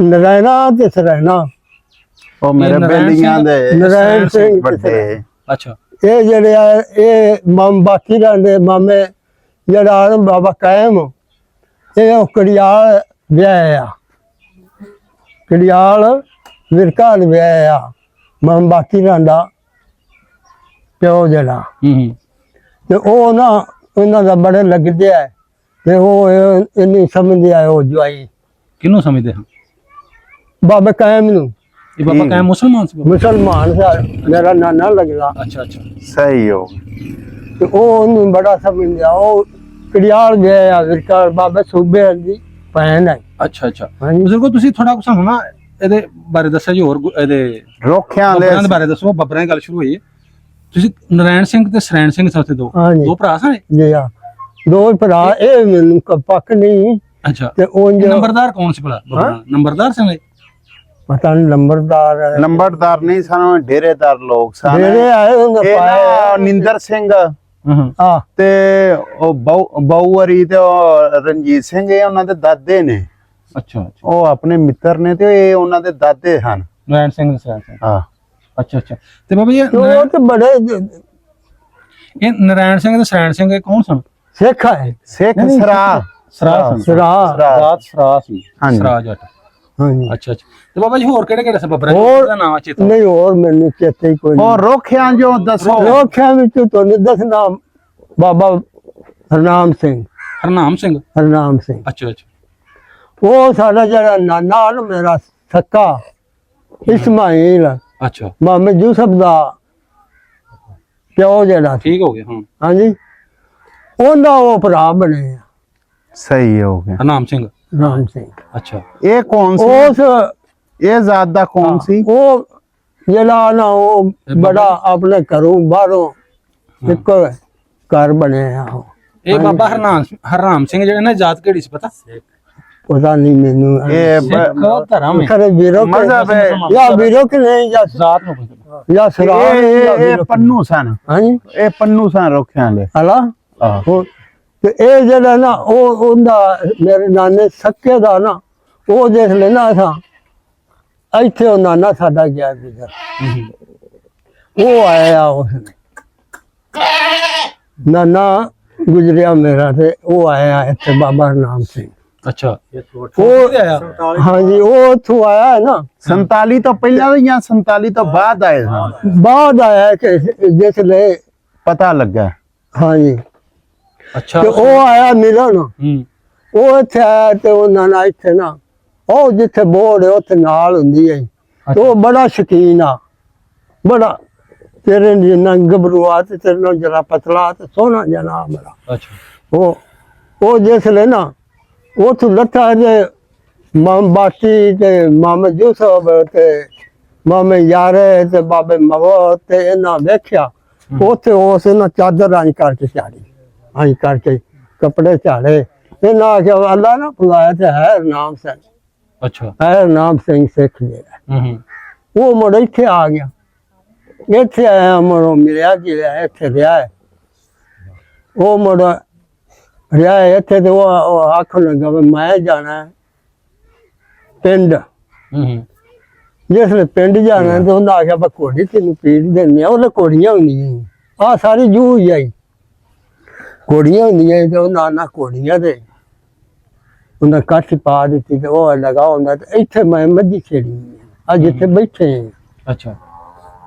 [SPEAKER 2] ਨਰਾਇਣਾ ਤੇ ਸਰੈਣਾ,
[SPEAKER 3] ਉਹ ਮੇਰੇ
[SPEAKER 1] ਨਾਰਾਇਣ
[SPEAKER 3] ਬੇਲੀਆਂ
[SPEAKER 1] ਸਿੰਘ,
[SPEAKER 3] ਦੇ
[SPEAKER 2] ਨਾਰਾਇਣ ਸਿੰਘ
[SPEAKER 3] ਵੱਡੇ।
[SPEAKER 1] ਅੱਛਾ।
[SPEAKER 2] ਇਹ ਜਿਹੜੇ ਆ ਇਹ ਬਾਕੀ ਰਹਿੰਦੇ ਮਾਮੇ ਜਿਹੜਾ ਆ ਬਾਬਾ ਕਾਇਮ, ਇਹ ਉਹ ਕੜਿਆਲ ਵਿਆਹ ਆ, ਕੜਿਆਲ ਵਿਰਕਾਲ ਵਿਆਹ ਆ ਬਾਕੀ ਰਹਿੰਦਾ ਪਿਓ ਜਿਹੜਾ।
[SPEAKER 1] ਹੂੰ
[SPEAKER 2] ਤੇ ਉਹ ਨਾ ਉਹਨਾਂ ਦਾ ਬੜੇ ਲੱਗਦੇ ਆ, ਤੇ ਉਹ ਇਹਨੂੰ ਸਮਝਦੇ ਆ ਉਹ ਜਵਾਈ
[SPEAKER 1] ਕਿਹਨੂੰ ਸਮਝਦੇ ਹਾਂ?
[SPEAKER 2] ਬਾਬਾ ਕਾਇਮ ਨੂੰ।
[SPEAKER 1] ਇਹ ਬਾਬਾ ਕਾਇਮ ਮੁਸਲਮਾਨ ਸੀ ਬਾਬਾ?
[SPEAKER 2] ਮੁਸਲਮਾਨ ਸੀ, ਮੇਰਾ ਨਾਨਾ ਲੱਗਦਾ।
[SPEAKER 1] ਅੱਛਾ ਅੱਛਾ।
[SPEAKER 3] ਸਹੀ ਹੋ।
[SPEAKER 2] ਤੇ ਉਹ ਉਹਨੂੰ ਬੜਾ ਸਮਝਿਆ। ਉਹ ਕੜਿਆਲ ਗਿਆ ਵਿਰਕਾਲ ਬਾਬਾ ਸੂਬੇ ਦੀ ਭੈਣ ਹੈ।
[SPEAKER 1] ਅੱਛਾ ਅੱਛਾ।
[SPEAKER 2] ਹਾਂਜੀ।
[SPEAKER 1] ਬਜ਼ੁਰਗੋ ਤੁਸੀਂ ਥੋੜਾ ਕੁ ਸਾਨੂੰ ਨਾ ਇਹਦੇ ਬਾਰੇ ਦੱਸਿਆ ਜੀ, ਹੋਰ ਇਹਦੇ
[SPEAKER 3] ਰੋਖਿਆਂ ਦੇ
[SPEAKER 1] ਬੱਬਰਾਂ ਦੇ ਬਾਰੇ ਦੱਸੋ। ਬੱਬਰਾਂ ਦੀ ਗੱਲ ਸ਼ੁਰੂ ਹੋਈ ਹੈ, ਤੁਸੀਂ ਨਾਰਾਇਣ ਸਿੰਘ ਤੇ ਸਰੈਣ ਸਿੰਘ ਸਭ ਤੋਂ
[SPEAKER 2] ਹਾਂਜੀ।
[SPEAKER 1] ਦੋ ਭਰਾ ਸਨ?
[SPEAKER 2] ਜੀ ਆ, 2 ਭਰਾ। ਇਹ ਮੈਨੂੰ ਪੱਕ ਨਹੀਂ।
[SPEAKER 1] ਅੱਛਾ।
[SPEAKER 2] ਤੇ ਉਂਝ
[SPEAKER 1] ਨੰਬਰਦਾਰ ਕੌਣ ਸੀ ਭਲਾ? ਨੰਬਰਦਾਰ ਸਿੰਘ?
[SPEAKER 2] ਪਤਾ ਨਹੀਂ ਨੰਬਰਦਾਰ ਹੈ।
[SPEAKER 3] ਨੰਬਰਦਾਰ ਨਹੀਂ ਸਨ, ਡੇਰੇਦਾਰ ਲੋਕ ਸਨ।
[SPEAKER 2] ਜਿਹੜੇ ਆਏ ਉਹਨੇ
[SPEAKER 3] ਇਹ
[SPEAKER 2] ਪਾਇਆ
[SPEAKER 3] ਨਾ ਨਿੰਦਰ ਸਿੰਘ
[SPEAKER 2] ਆ
[SPEAKER 3] ਤੇ ਉਹ ਬਾਊਰੀ ਤੇ ਉਹ ਰਣਜੀਤ ਸਿੰਘ, ਇਹ ਉਹਨਾਂ ਦੇ ਦਾਦੇ ਨੇ।
[SPEAKER 1] ਅੱਛਾ ਅੱਛਾ।
[SPEAKER 3] ਉਹ ਆਪਣੇ ਮਿੱਤਰ ਨੇ ਤੇ ਇਹ ਉਹਨਾਂ ਦੇ ਦਾਦੇ ਹਨ।
[SPEAKER 1] ਨਾਰਾਇਣ ਸਿੰਘ ਤੇ ਸਰੈਣ ਸਿੰਘ।
[SPEAKER 3] ਹਾਂ।
[SPEAKER 1] ਅੱਛਾ ਅੱਛਾ। ਤੇ ਬਾਬਾ ਜੀ
[SPEAKER 2] ਉਹ ਤੇ ਬੜੇ
[SPEAKER 1] ਇਹ ਨਾਰਾਇਣ ਸਿੰਘ ਤੇ ਸਰੈਣ ਸਿੰਘ ਇਹ ਕੌਣ ਸਨ?
[SPEAKER 2] ਸਿੱਖ ਹੈ।
[SPEAKER 3] ਸਿੱਖ ਸਰਾ
[SPEAKER 1] ਸਰਾ ਸਨ।
[SPEAKER 2] ਸਰਾ
[SPEAKER 1] ਰਾਤ ਸਰਾ ਸੀ।
[SPEAKER 3] ਹਾਂਜੀ।
[SPEAKER 1] ਸਰਾ ਜੱਟ।
[SPEAKER 2] ਹਾਂਜੀ
[SPEAKER 1] ਅੱਛਾ ਅੱਛਾ ਤੇ ਬਾਬਾ ਜੀ ਹੋਰ ਕਿਹੜੇ ਕਿਹੜੇ ਸਬੱਬ
[SPEAKER 2] ਹੋਰ-
[SPEAKER 1] ਦਾ ਨਾਮ ਚੇਤਾ
[SPEAKER 2] ਨਹੀਂ ਹੋਰ ਮੈਨੂੰ ਚੇਤੇ ਹੀ ਕੋਈ ਨਹੀਂ।
[SPEAKER 3] ਹੋਰ ਰੋਖਿਆਂ ਜੋ ਦੱਸੋ।
[SPEAKER 2] ਰੋਖਿਆਂ ਵਿੱਚ ਤੁਹਾਨੂੰ ਦੱਸਣਾ ਬਾਬਾ ਹਰਨਾਮ ਸਿੰਘ।
[SPEAKER 1] ਹਰਨਾਮ ਸਿੰਘ।
[SPEAKER 2] ਹਰਨਾਮ ਸਿੰਘ
[SPEAKER 1] ਅੱਛਾ ਅੱਛਾ
[SPEAKER 2] ਉਹ ਸਾਡਾ ਜਿਹੜਾ ਨਾਨਾ ਨਾ ਮੇਰਾ ਸੱਕਾ ਇਸਮਾਈਲ
[SPEAKER 1] ਅੱਛਾ
[SPEAKER 2] ਮੁਹੰਮਦ ਯੂਸਫ ਦਾ ਪਿਓ ਜਿਹੜਾ ਸੀ।
[SPEAKER 1] ਠੀਕ ਹੋ ਗਿਆ ਹਾਂ।
[SPEAKER 2] ਹਾਂਜੀ ਉਹਦਾ ਉਹ ਭਰਾ ਬਣੇ ਆ
[SPEAKER 3] ਸਹੀ ਹੋ ਗਿਆ।
[SPEAKER 1] ਹਰਨਾਮ ਸਿੰਘ।
[SPEAKER 2] ਰਾਮ ਸਿੰਘ।
[SPEAKER 1] ਅੱਛਾ
[SPEAKER 3] ਇਹ ਕੌਣ ਸੀ?
[SPEAKER 2] ਉਸ
[SPEAKER 3] ਇਹ ਜ਼ਾਤ ਦਾ ਕੌਣ ਸੀ?
[SPEAKER 2] ਉਹ ਜਿਹੜਾ ਨਾ ਉਹ ਬੜਾ ਆਪਣੇ ਘਰੋਂ ਬਾਹਰੋਂ ਇੱਕ ਘਰ ਬਣਿਆ ਉਹ।
[SPEAKER 1] ਇਹ ਬਾਬਾ ਹਰਨਾਮ ਸਿੰਘ ਜਿਹੜੇ ਨੇ ਜਾਤ ਕਿਹੜੀ ਸੀ ਪਤਾ?
[SPEAKER 2] ਪਤਾ ਨਹੀਂ ਮੈਨੂੰ
[SPEAKER 3] ਇਹ
[SPEAKER 1] ਸਿੱਖ ਧਰਮ ਹੈ
[SPEAKER 2] ਖਰੇ ਵੀਰੋ ਕੇ
[SPEAKER 3] ਮਜ਼ਹਬ ਹੈ।
[SPEAKER 2] ਜਾਂ ਵੀਰੋ ਕੇ ਨਹੀਂ ਜਾਂ
[SPEAKER 1] ਜਾਤ ਨੂੰ ਪੁੱਛੋ।
[SPEAKER 2] ਜਾਂ ਸਰਾਜ
[SPEAKER 3] ਇਹ ਪੰਨੂ ਸਨ।
[SPEAKER 2] ਹਾਂਜੀ
[SPEAKER 3] ਇਹ ਪੰਨੂ ਸਨ ਰੋਖਿਆਂ ਦੇ।
[SPEAKER 2] ਹਲਾ
[SPEAKER 3] ਆਹ
[SPEAKER 2] ਤੇ ਇਹ ਜਿਹੜਾ ਨਾ ਉਹ ਉਹਦਾ ਮੇਰੇ ਨਾਨੇ ਸੱਕੇ ਦਾ ਨਾ ਉਹ ਦੇਖ ਲੈਣਾ ਸਾਂ ਇੱਥੇ ਉਹ ਨਾਨਾ ਸਾਡਾ ਗਿਆ ਸੀਗਾ ਉਹ ਆਇਆ ਉਸਨੇ ਨਾਨਾ ਗੁਜਰਿਆ ਮੇਰਾ ਤੇ ਉਹ ਆਇਆ ਇੱਥੇ ਬਾਬਾ ਹਰਨਾਮ ਸਿੰਘ।
[SPEAKER 1] ਅੱਛਾ
[SPEAKER 2] ਉਹ ਹਾਂਜੀ ਉਹ ਉੱਥੋਂ ਆਇਆ ਹੈ ਨਾ
[SPEAKER 3] 47 ਤੋਂ ਪਹਿਲਾਂ ਜਾਂ 47 ਤੋਂ ਬਾਅਦ ਆਏ ਸਨ?
[SPEAKER 2] ਬਾਅਦ ਆਇਆ ਕਿ ਜਿਸ ਲਈ
[SPEAKER 3] ਪਤਾ ਲੱਗਾ।
[SPEAKER 2] ਹਾਂਜੀ
[SPEAKER 1] ਅੱਛਾ
[SPEAKER 2] ਤੇ ਉਹ ਆਇਆ ਮਿਲਣ
[SPEAKER 1] ਹੂੰ
[SPEAKER 2] ਉਹ ਇੱਥੇ ਆਇਆ ਤੇ ਉਹ ਨਾਨਾ ਇੱਥੇ ਨਾ ਉਹ ਜਿੱਥੇ ਬੋਰਡ ਹੈ ਉੱਥੇ ਨਾਲ ਹੁੰਦੀ ਹੈ ਤੇ ਉਹ ਬੜਾ ਸ਼ੌਕੀਨ ਆ ਬੜਾ ਤੇਰੇ ਜਿੰਨਾ ਗੱਭਰੂ ਆ ਤੇ ਤੇਰੇ ਨਾਲ ਜਰਾ ਪਤਲਾ ਤੇ ਸੋਹਣਾ ਜਨਾ ਬੜਾ
[SPEAKER 1] ਅੱਛਾ
[SPEAKER 2] ਉਹ ਜਿਸ ਲਈ ਨਾ ਉੱਥੋਂ ਲੱਠਾ ਜੇ ਬਾਟੀ ਤੇ ਮਾਮਾ ਯੂਸਫ ਤੇ ਮਾਮੇ ਯਾਰੇ ਤੇ ਬਾਬੇ ਮਵੋ ਤੇ ਇਹਨਾਂ ਵੇਖਿਆ ਉੱਥੇ ਉਸ ਨੇ ਚਾਦਰ ਆਈ ਕਰਕੇ ਚਾੜੀ ਆਈ ਕਰਕੇ ਕੱਪੜੇ ਝਾੜੇ ਇਹਨਾਂ ਆਖਿਆ ਅੱਲਾ ਨਾ ਬੁਲਾਇਆ ਤੇ ਹੈ ਹਰਨਾਮ ਸਿੰਘ।
[SPEAKER 1] ਅੱਛਾ
[SPEAKER 2] ਹਰਨਾਮ ਸਿੰਘ ਸਿੱਖ ਜਿਹੜਾ
[SPEAKER 1] ਹੂੰ
[SPEAKER 2] ਉਹ ਮੁੜ ਇੱਥੇ ਆ ਗਿਆ ਇੱਥੇ ਆਇਆ ਮੁੜੋਂ ਮਿਲਿਆ ਜਿਹੜਾ ਇੱਥੇ ਰਿਹਾ ਹੈ ਉਹ ਮੁੜ ਰਿਹਾ ਇੱਥੇ ਤੇ ਉਹ ਆਖਣ ਲੱਗਾ ਵੀ ਮੈਂ ਜਾਣਾ ਪਿੰਡ
[SPEAKER 1] ਹੂੰ
[SPEAKER 2] ਜਿਸ ਨੇ ਪਿੰਡ ਜਾਣਾ ਤੇ ਉਹਨਾਂ ਆਖਿਆ ਬਾ ਘੋੜੀ ਤੈਨੂੰ ਪੀੜ ਦਿੰਦੇ ਆ ਉਹਨੇ ਘੋੜੀਆਂ ਹੁੰਦੀਆਂ ਆ ਸਾਰੀ ਜੂ ਹੀ ਆਈ ਘੋੜੀਆਂ ਹੁੰਦੀਆਂ ਤੇ ਉਹ ਨਾ ਘੋੜੀਆਂ ਤੇ ਉਹਨਾਂ ਕੱਠ ਪਾ ਦਿੱਤੀ ਤੇ ਉਹ ਲਗਾ ਹੁੰਦਾ ਤੇ ਇੱਥੇ ਮੈਂ ਮੱਝੀ ਛੇੜੀ ਆ ਜਿੱਥੇ ਬੈਠੇ ਆ
[SPEAKER 1] ਅੱਛਾ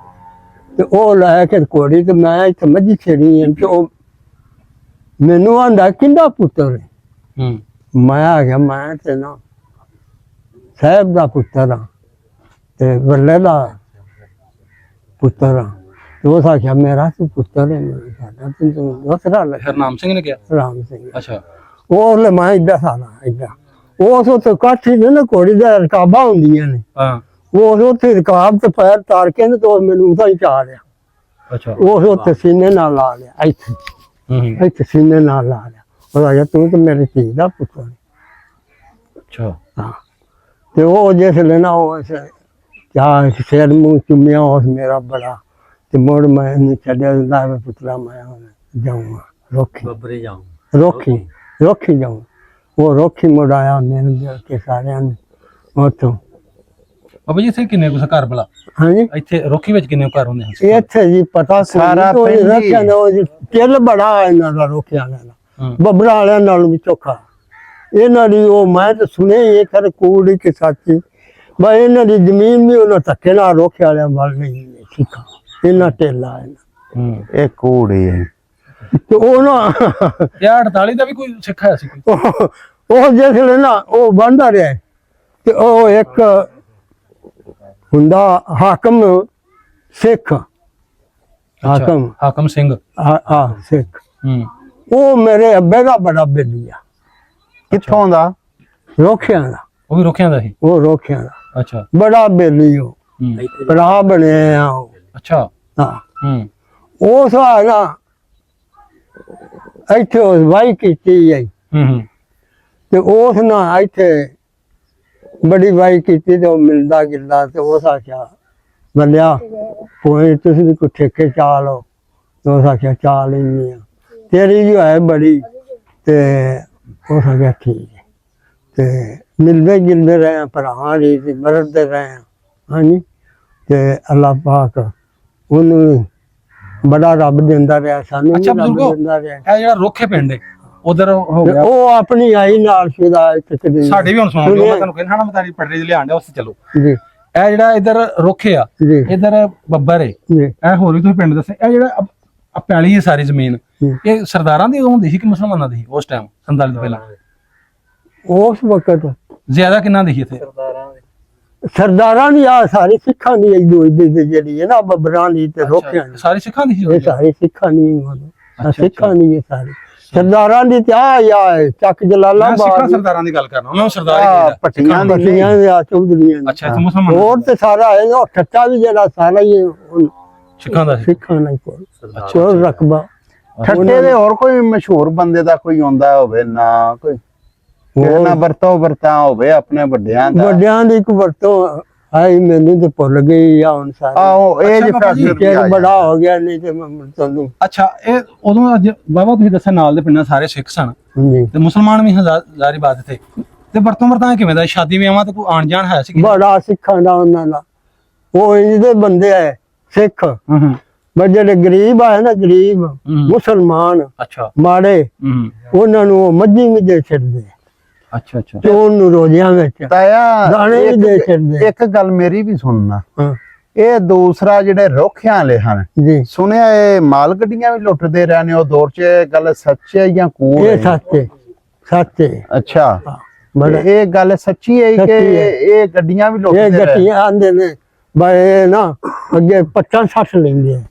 [SPEAKER 2] ਤੇ ਉਹ ਲੈ ਕੇ ਘੋੜੀ ਤੇ ਮੈਂ ਇੱਥੇ ਮੱਝੀ ਛੇੜੀ ਆ ਤੇ ਉਹ ਮੈਨੂੰ ਆਂਦਾ ਕਿੰਦਾ ਪੁੱਤਰ ਹੈ
[SPEAKER 1] ਹੂੰ
[SPEAKER 2] ਮੈਂ ਆ ਗਿਆ ਮੈਂ ਤੇ ਨਾ ਸਾਹਿਬ ਦਾ ਪੁੱਤਰ ਆ ਤੇ ਵੱਲੇ ਦਾ ਪੁੱਤਰ ਆ ਤੇ ਉਹ ਆਖਿਆ ਮੇਰਾ ਤੂੰ ਪੁੱਤਰ ਹੈ ਸਾਡਾ ਤੂੰ ਦਸਰਾ ਲੱਗ
[SPEAKER 1] ਹਰਨਾਮ ਸਿੰਘ ਨੇ ਕਿਹਾ
[SPEAKER 2] ਰਾਮ ਸਿੰਘ
[SPEAKER 1] ਅੱਛਾ
[SPEAKER 2] ਉਹ ਲੈ ਮੈਂ ਇੱਦਾਂ ਸਾਲਾ ਇੱਦਾਂ ਉਸ ਉੱਤੇ ਕਾਠੀ ਨੇ ਨਾ ਘੋੜੀ ਦਾ ਰਕਾਬਾਂ ਹੁੰਦੀਆਂ ਨੇ
[SPEAKER 1] ਹਾਂ
[SPEAKER 2] ਉਹ ਉੱਥੇ ਰਕਾਬ ਤੇ ਪੈਰ ਤਾਰ ਕੇ ਨਾ ਤੇ ਮੈਨੂੰ ਉਦਾਂ ਹੀ ਚਾ ਲਿਆ
[SPEAKER 1] ਅੱਛਾ
[SPEAKER 2] ਉਹ ਉੱਥੇ ਸੀਨੇ ਨਾਲ ਲਾ ਲਿਆ ਇੱਥੇ
[SPEAKER 1] ਹੂੰ
[SPEAKER 2] ਇੱਥੇ ਸੀਨੇ ਨਾਲ ਲਾ ਲਿਆ ਉਹ ਆਇਆ ਤੂੰ ਤੇ ਮੇਰੇ ਧੀ ਦਾ ਪੁੱਤਰ ਹੈ।
[SPEAKER 1] ਅੱਛਾ
[SPEAKER 2] ਹਾਂ ਤੇ ਉਹ ਜਿਸ ਲੈਣਾ ਉਹ ਕਿਆ ਸਿਰ ਮੂੰਹ ਚੁੰਮਿਆ ਉਸ ਮੇਰਾ ਬੜਾ ਤੇ ਮੁੜ ਮੈਂ ਇਹਨੂੰ ਛੱਡਿਆ ਦਾ ਪੁੱਤਰਾ ਮੈਂ ਹੁਣ ਜਾਊਂਗਾ ਰੋਖੀ
[SPEAKER 4] ਬੱਬਰੇ ਜਾऊं
[SPEAKER 2] ਰੋਖੀ ਜਾਊਂ ਉਹ ਰੋਖੀ ਮੁੜ ਆਇਆ ਮੇਰੇ ਦਿਲ ਕੇ ਸਾਰਿਆਂ ਨੇ ਉੱਥੋਂ
[SPEAKER 1] ਬਾਬਾ ਜੀ ਇੱਥੇ ਕਿੰਨੇ ਕੁ ਘਰ ਭਲਾ
[SPEAKER 2] ਹਾਂਜੀ
[SPEAKER 1] ਇੱਥੇ ਰੋਕੀ ਵਿੱਚ ਕਿੰਨੇ ਕੁ ਘਰ ਹੁੰਦੇ ਹਨ
[SPEAKER 2] ਇੱਥੇ ਜੀ ਪਤਾ
[SPEAKER 3] ਸਾਰਾ
[SPEAKER 2] ਕੋਈ
[SPEAKER 3] ਪਿੰਡ ਹੀ।
[SPEAKER 2] ਰੱਖਿਆ ਨਾ ਉਹ ਤਿਲ ਬੜਾ ਇਹਨਾਂ ਦਾ ਰੋਕਿਆ ਨਾ
[SPEAKER 1] ਹੂੰ
[SPEAKER 2] ਬੱਬਰਾ ਵਾਲਿਆਂ ਨਾਲ ਵੀ ਚੋਖਾ ਇਹਨਾਂ ਦੀ ਉਹ ਮੈਂ ਤਾਂ ਸੁਣਿਆ ਹੀ ਇਹ ਕਰ ਕੂੜੀ ਕੇ ਸਾਥੀ ਬਈ ਇਹਨਾਂ ਦੀ ਜ਼ਮੀਨ ਵੀ ਉਹਨਾਂ ਧੱਕੇ ਨਾਲ ਰੋਕਿਆ ਵਾਲਿਆਂ ਵੱਲ ਨਹੀਂ ਸਿੱਖਾ ਇਹਨਾਂ ਟੇਲਾ ਇਹਨਾਂ
[SPEAKER 1] ਹੂੰ
[SPEAKER 3] ਇਹ ਕੂੜੀ ਹੈ।
[SPEAKER 2] ਤੇ ਉਹ ਨਾ
[SPEAKER 1] ਇਹ 48 ਦਾ ਵੀ ਕੋਈ ਸਿੱਖ ਆਇਆ ਸੀ ਕੋਈ
[SPEAKER 2] ਉਹ ਜਿਸ ਵੇਲੇ ਨਾ ਉਹ ਬੰਦਾ ਰਿਹਾ ਤੇ ਉਹ ਇੱਕ ਹੁੰਦਾ ਹਾਕਮ ਸਿੱਖ ਹਾਕਮ
[SPEAKER 1] ਹਾਕਮ ਸਿੰਘ
[SPEAKER 2] ਆ ਸਿੱਖ
[SPEAKER 1] ਹੂੰ
[SPEAKER 2] ਉਹ ਮੇਰੇ ਅੱਬੇ ਦਾ ਬੜਾ ਬੇਲੀ ਆ
[SPEAKER 3] ਕਿੱਥੋਂ ਦਾ?
[SPEAKER 2] ਰੋਖਿਆਂ ਦਾ
[SPEAKER 1] ਉਹ ਵੀ ਰੋਕਿਆਂ ਦਾ ਸੀ
[SPEAKER 2] ਉਹ ਰੋਖਿਆਂ ਦਾ
[SPEAKER 1] ਅੱਛਾ
[SPEAKER 2] ਬੜਾ ਬੇਲੀ ਉਹ
[SPEAKER 1] ਹੂੰ
[SPEAKER 2] ਭਰਾ ਬਣਿਆ ਆ ਉਹ
[SPEAKER 1] ਅੱਛਾ
[SPEAKER 2] ਹਾਂ
[SPEAKER 1] ਹੂੰ
[SPEAKER 2] ਉਸ ਆ ਨਾ ਇੱਥੇ ਉਹ ਵਾਈ ਕੀਤੀ ਹੈ
[SPEAKER 1] ਹੂੰ
[SPEAKER 2] ਤੇ ਉਸ ਨਾਲ ਇੱਥੇ ਬੜੀ ਵਾਈ ਕੀਤੀ ਤੇ ਉਹ ਮਿਲਦਾ ਗਿਲਦਾ ਤੇ ਉਸ ਆਖਿਆ ਬੱਲਿਆ ਕੋਈ ਤੁਸੀਂ ਵੀ ਕੋਈ ਠੇਕੇ ਚਾ ਲਓ ਤੇ ਉਸ ਆਖਿਆ ਚਾ ਲੈਂਦੇ ਆ ਤੇਰੀ ਜੋ ਹੈ ਬੜੀ ਤੇ ਉਸ ਆਖਿਆ ਠੀਕ ਹੈ ਤੇ ਮਿਲਦੇ ਗਿਲਦੇ ਰਹੇ ਆ ਭਰਾ ਦੀ ਤੇ ਵਰਤਦੇ ਰਹੇ ਆ ਹਾਂਜੀ ਤੇ ਅੱਲਾਹ ਪਾਕ ਉਹਨੂੰ ਬੜਾ ਰੱਬ ਦਿੰਦਾ ਰਿਹਾ ਸਾਨੂੰ ਵੀ
[SPEAKER 1] ਅੱਛਾ
[SPEAKER 2] ਰੱਬ
[SPEAKER 1] ਬਜ਼ੁਰਗੋ
[SPEAKER 2] ਦਿੰਦਾ ਰਿਹਾ
[SPEAKER 1] ਇਹ ਜਿਹੜਾ ਰੋਖੇ ਪਿੰਡ ਹੈ ਉਧਰ ਹੋ
[SPEAKER 2] ਤੇ
[SPEAKER 1] ਗਿਆ
[SPEAKER 2] ਉਹ ਆਪਣੀ ਆਈ ਨਾਲ ਸ਼ੁਦਾ ਇੱਥੇ ਕਦੇ
[SPEAKER 1] ਸਾਡੇ ਵੀ ਹੁਣ ਸੁਣਾਉਂਦੇ ਮੈਂ ਤੁਹਾਨੂੰ ਕਹਿੰਦਾ ਨਾ ਮਤਾਰੀ ਪਟਰੀ ਚ ਲਿਆਂਦੇ ਉਸ ਚਲੋ
[SPEAKER 2] ਜੀ
[SPEAKER 1] ਇਹ ਜਿਹੜਾ ਇਧਰ ਰੁੱਖ ਆ
[SPEAKER 2] ਜੀ
[SPEAKER 1] ਇਧਰ ਬੱਬਰ ਏ
[SPEAKER 2] ਜੀ
[SPEAKER 1] ਇਹ ਹੋਰ ਵੀ ਤੁਸੀਂ ਪਿੰਡ ਦੱਸੇ ਇਹ ਜਿਹੜਾ ਆ ਪੈਲੀ ਹੈ ਸਾਰੀ ਜ਼ਮੀਨ ਇਹ ਸਰਦਾਰਾਂ ਦੀ ਹੁੰਦੀ ਸੀ ਕਿ ਮੁਸਲਮਾਨਾਂ ਦੀ ਸੀ ਉਸ ਟਾਈਮ 47 ਤੋਂ ਪਹਿਲਾਂ
[SPEAKER 2] ਉਸ ਵਕਤ
[SPEAKER 1] ਜ਼ਿਆਦਾ ਕਿੰਨਾ ਦੀ ਸੀ ਇੱਥੇ
[SPEAKER 2] ਸਰਦਾਰਾਂ ਦੀ ਆ ਸਾਰੀ ਸਿੱਖਾਂ ਦੀ ਜਿਹੜੀ ਹੈ ਨਾ ਬੱਬਰਾਂ ਦੀ ਤੇ ਰੋਕਿਆਂ ਦੀ
[SPEAKER 1] ਸਾਰੀ ਸਿੱਖਾਂ ਦੀ ਸੀ
[SPEAKER 2] ਇਹ ਸਾਰੀ ਸਿੱਖਾਂ ਦੀ
[SPEAKER 1] ਅੱਛਾ,
[SPEAKER 2] ਸਿੱਖਾਂ ਦੀ ਇਹ ਸਾਰੀ ਸਰਦਾਰਾਂ ਦੀ ਤੇ ਆ ਚੱਕ
[SPEAKER 1] ਮੈਂ ਸਿੱਖਾਂ
[SPEAKER 2] ਜਲਾਲਾਬਾਦ
[SPEAKER 1] ਸਰਦਾਰਾਂ ਦੀ ਗੱਲ ਕਰਨਾ ਉਹਨਾਂ ਨੂੰ ਸਰਦਾਰ ਹੀ ਕਹਿੰਦਾ
[SPEAKER 3] ਪੱਟੀਆਂ ਦੀ
[SPEAKER 2] ਪੱਟੀਆਂ ਦੇ ਆ ਚੌਧਰੀਆਂ ਦੀ
[SPEAKER 1] ਅੱਛਾ ਇੱਥੇ ਮੁਸਲਮਾਨ
[SPEAKER 2] ਹੋਰ ਤੇ ਸਾਰਾ ਹੈ ਨਾ ਠੱਟਾ ਵੀ ਜਿਹੜਾ ਸਾਰਾ ਹੀ ਉਹ
[SPEAKER 1] ਸਿੱਖਾਂ ਦਾ ਸੀ
[SPEAKER 2] ਸਿੱਖਾਂ ਨਾਲ ਕੋਲ ਰਕਬਾ
[SPEAKER 3] ਠੱਟੇ ਦੇ ਹੋਰ ਕੋਈ ਮਸ਼ਹੂਰ ਬੰਦੇ ਦਾ ਕੋਈ ਆਉਂਦਾ ਹੋਵੇ ਨਾ ਕੋਈ ਨਾ ਵਰਤਾ ਹੋਵੇ ਆਪਣੇ ਵੱਡਿਆਂ ਦਾ
[SPEAKER 2] ਵੱਡਿਆਂ ਦੀ ਇੱਕ ਵਰਤੋਂ ਆਈ ਮੈਨੂੰ ਤੇ ਭੁੱਲ ਗਈ ਆ ਹੁਣ ਸਾਰਾ
[SPEAKER 3] ਆਹੋ ਇਹ
[SPEAKER 1] ਅੱਛਾ
[SPEAKER 3] ਜੇ
[SPEAKER 1] ਬਾਬਾ ਜੀ,
[SPEAKER 3] ਫੈਸਲੇ
[SPEAKER 2] ਚਿਰ ਬੜਾ ਹੋ ਗਿਆ ਨਹੀਂ ਤੇ ਮੈਂ ਤੁਹਾਨੂੰ
[SPEAKER 1] ਅੱਛਾ ਇਹ ਉਦੋਂ ਅੱਜ ਬਾਬਾ ਤੁਸੀਂ ਦੱਸਿਆ ਨਾਲ ਦੇ ਪਿੰਡਾਂ ਸਾਰੇ ਸਿੱਖ ਸਨ
[SPEAKER 2] ਜੀ
[SPEAKER 1] ਤੇ ਮੁਸਲਮਾਨ ਵੀ ਹਜ਼ਾਰੀ ਬਾਤ ਥੇ ਤੇ ਵਰਤੋਂ ਵਰਤਾਂ ਕਿਵੇਂ ਦਾ ਸ਼ਾਦੀ ਵਿਆਹਾਂ ਤੇ ਕੋਈ ਆਣ ਜਾਣ ਹੈ ਸੀ
[SPEAKER 2] ਬੜਾ ਸਿੱਖਾਂ ਦਾ ਉਹਨਾਂ ਦਾ ਉਹ ਇਹਦੇ ਬੰਦੇ ਆ ਸਿੱਖ
[SPEAKER 1] ਹੂੰ
[SPEAKER 2] ਪਰ ਜਿਹੜੇ ਗਰੀਬ ਆ ਨਾ ਗਰੀਬ ਮੁਸਲਮਾਨ
[SPEAKER 1] ਅੱਛਾ
[SPEAKER 2] ਮਾੜੇ
[SPEAKER 1] ਹੂੰ
[SPEAKER 2] ਉਹਨਾਂ ਨੂੰ ਉਹ ਮੱਝੀ ਵੀ ਦੇ ਛੱਡਦੇ
[SPEAKER 1] ਅੱਛਾ ਅੱਛਾ
[SPEAKER 2] ਤੇ ਉਹਨੂੰ ਰੋਜ਼ਿਆਂ ਵਿੱਚ
[SPEAKER 3] ਤਾਇਆ
[SPEAKER 2] ਦਾਣੇ ਵੀ ਦੇ ਛੱਡਦੇ
[SPEAKER 3] ਇੱਕ ਗੱਲ ਮੇਰੀ ਵੀ ਸੁਣਨਾ
[SPEAKER 2] ਹਾਂ
[SPEAKER 3] ਇਹ ਦੂਸਰਾ ਜਿਹੜੇ ਰੋਖਿਆਂ ਵਾਲੇ ਹਨ
[SPEAKER 2] ਜੀ
[SPEAKER 3] ਸੁਣਿਆ ਇਹ ਮਾਲ ਗੱਡੀਆਂ ਵੀ ਲੁੱਟਦੇ ਰਹੇ ਨੇ ਉਹ ਦੌਰ 'ਚ ਇਹ ਗੱਲ ਸੱਚ ਹੈ ਜਾਂ ਕੂੜ
[SPEAKER 2] ਇਹ
[SPEAKER 3] ਹੈ
[SPEAKER 2] ਸੱਚੇ
[SPEAKER 3] ਅੱਛਾ
[SPEAKER 2] ਬੜਾ
[SPEAKER 3] ਇਹ ਗੱਲ ਸੱਚੀ ਹੈ ਕਿ
[SPEAKER 2] ਸੱਚੀ ਹੈ।
[SPEAKER 3] ਇਹ ਗੱਡੀਆਂ ਵੀ
[SPEAKER 2] ਇਹ
[SPEAKER 3] ਲੁੱਟਦੇ ਰਹੇ
[SPEAKER 2] ਗੱਡੀਆਂ ਆਂਦੇ ਨੇ ਬਈ ਨਾ ਅੱਗੇ 50-60 ਲੈਂਦੇ ਆ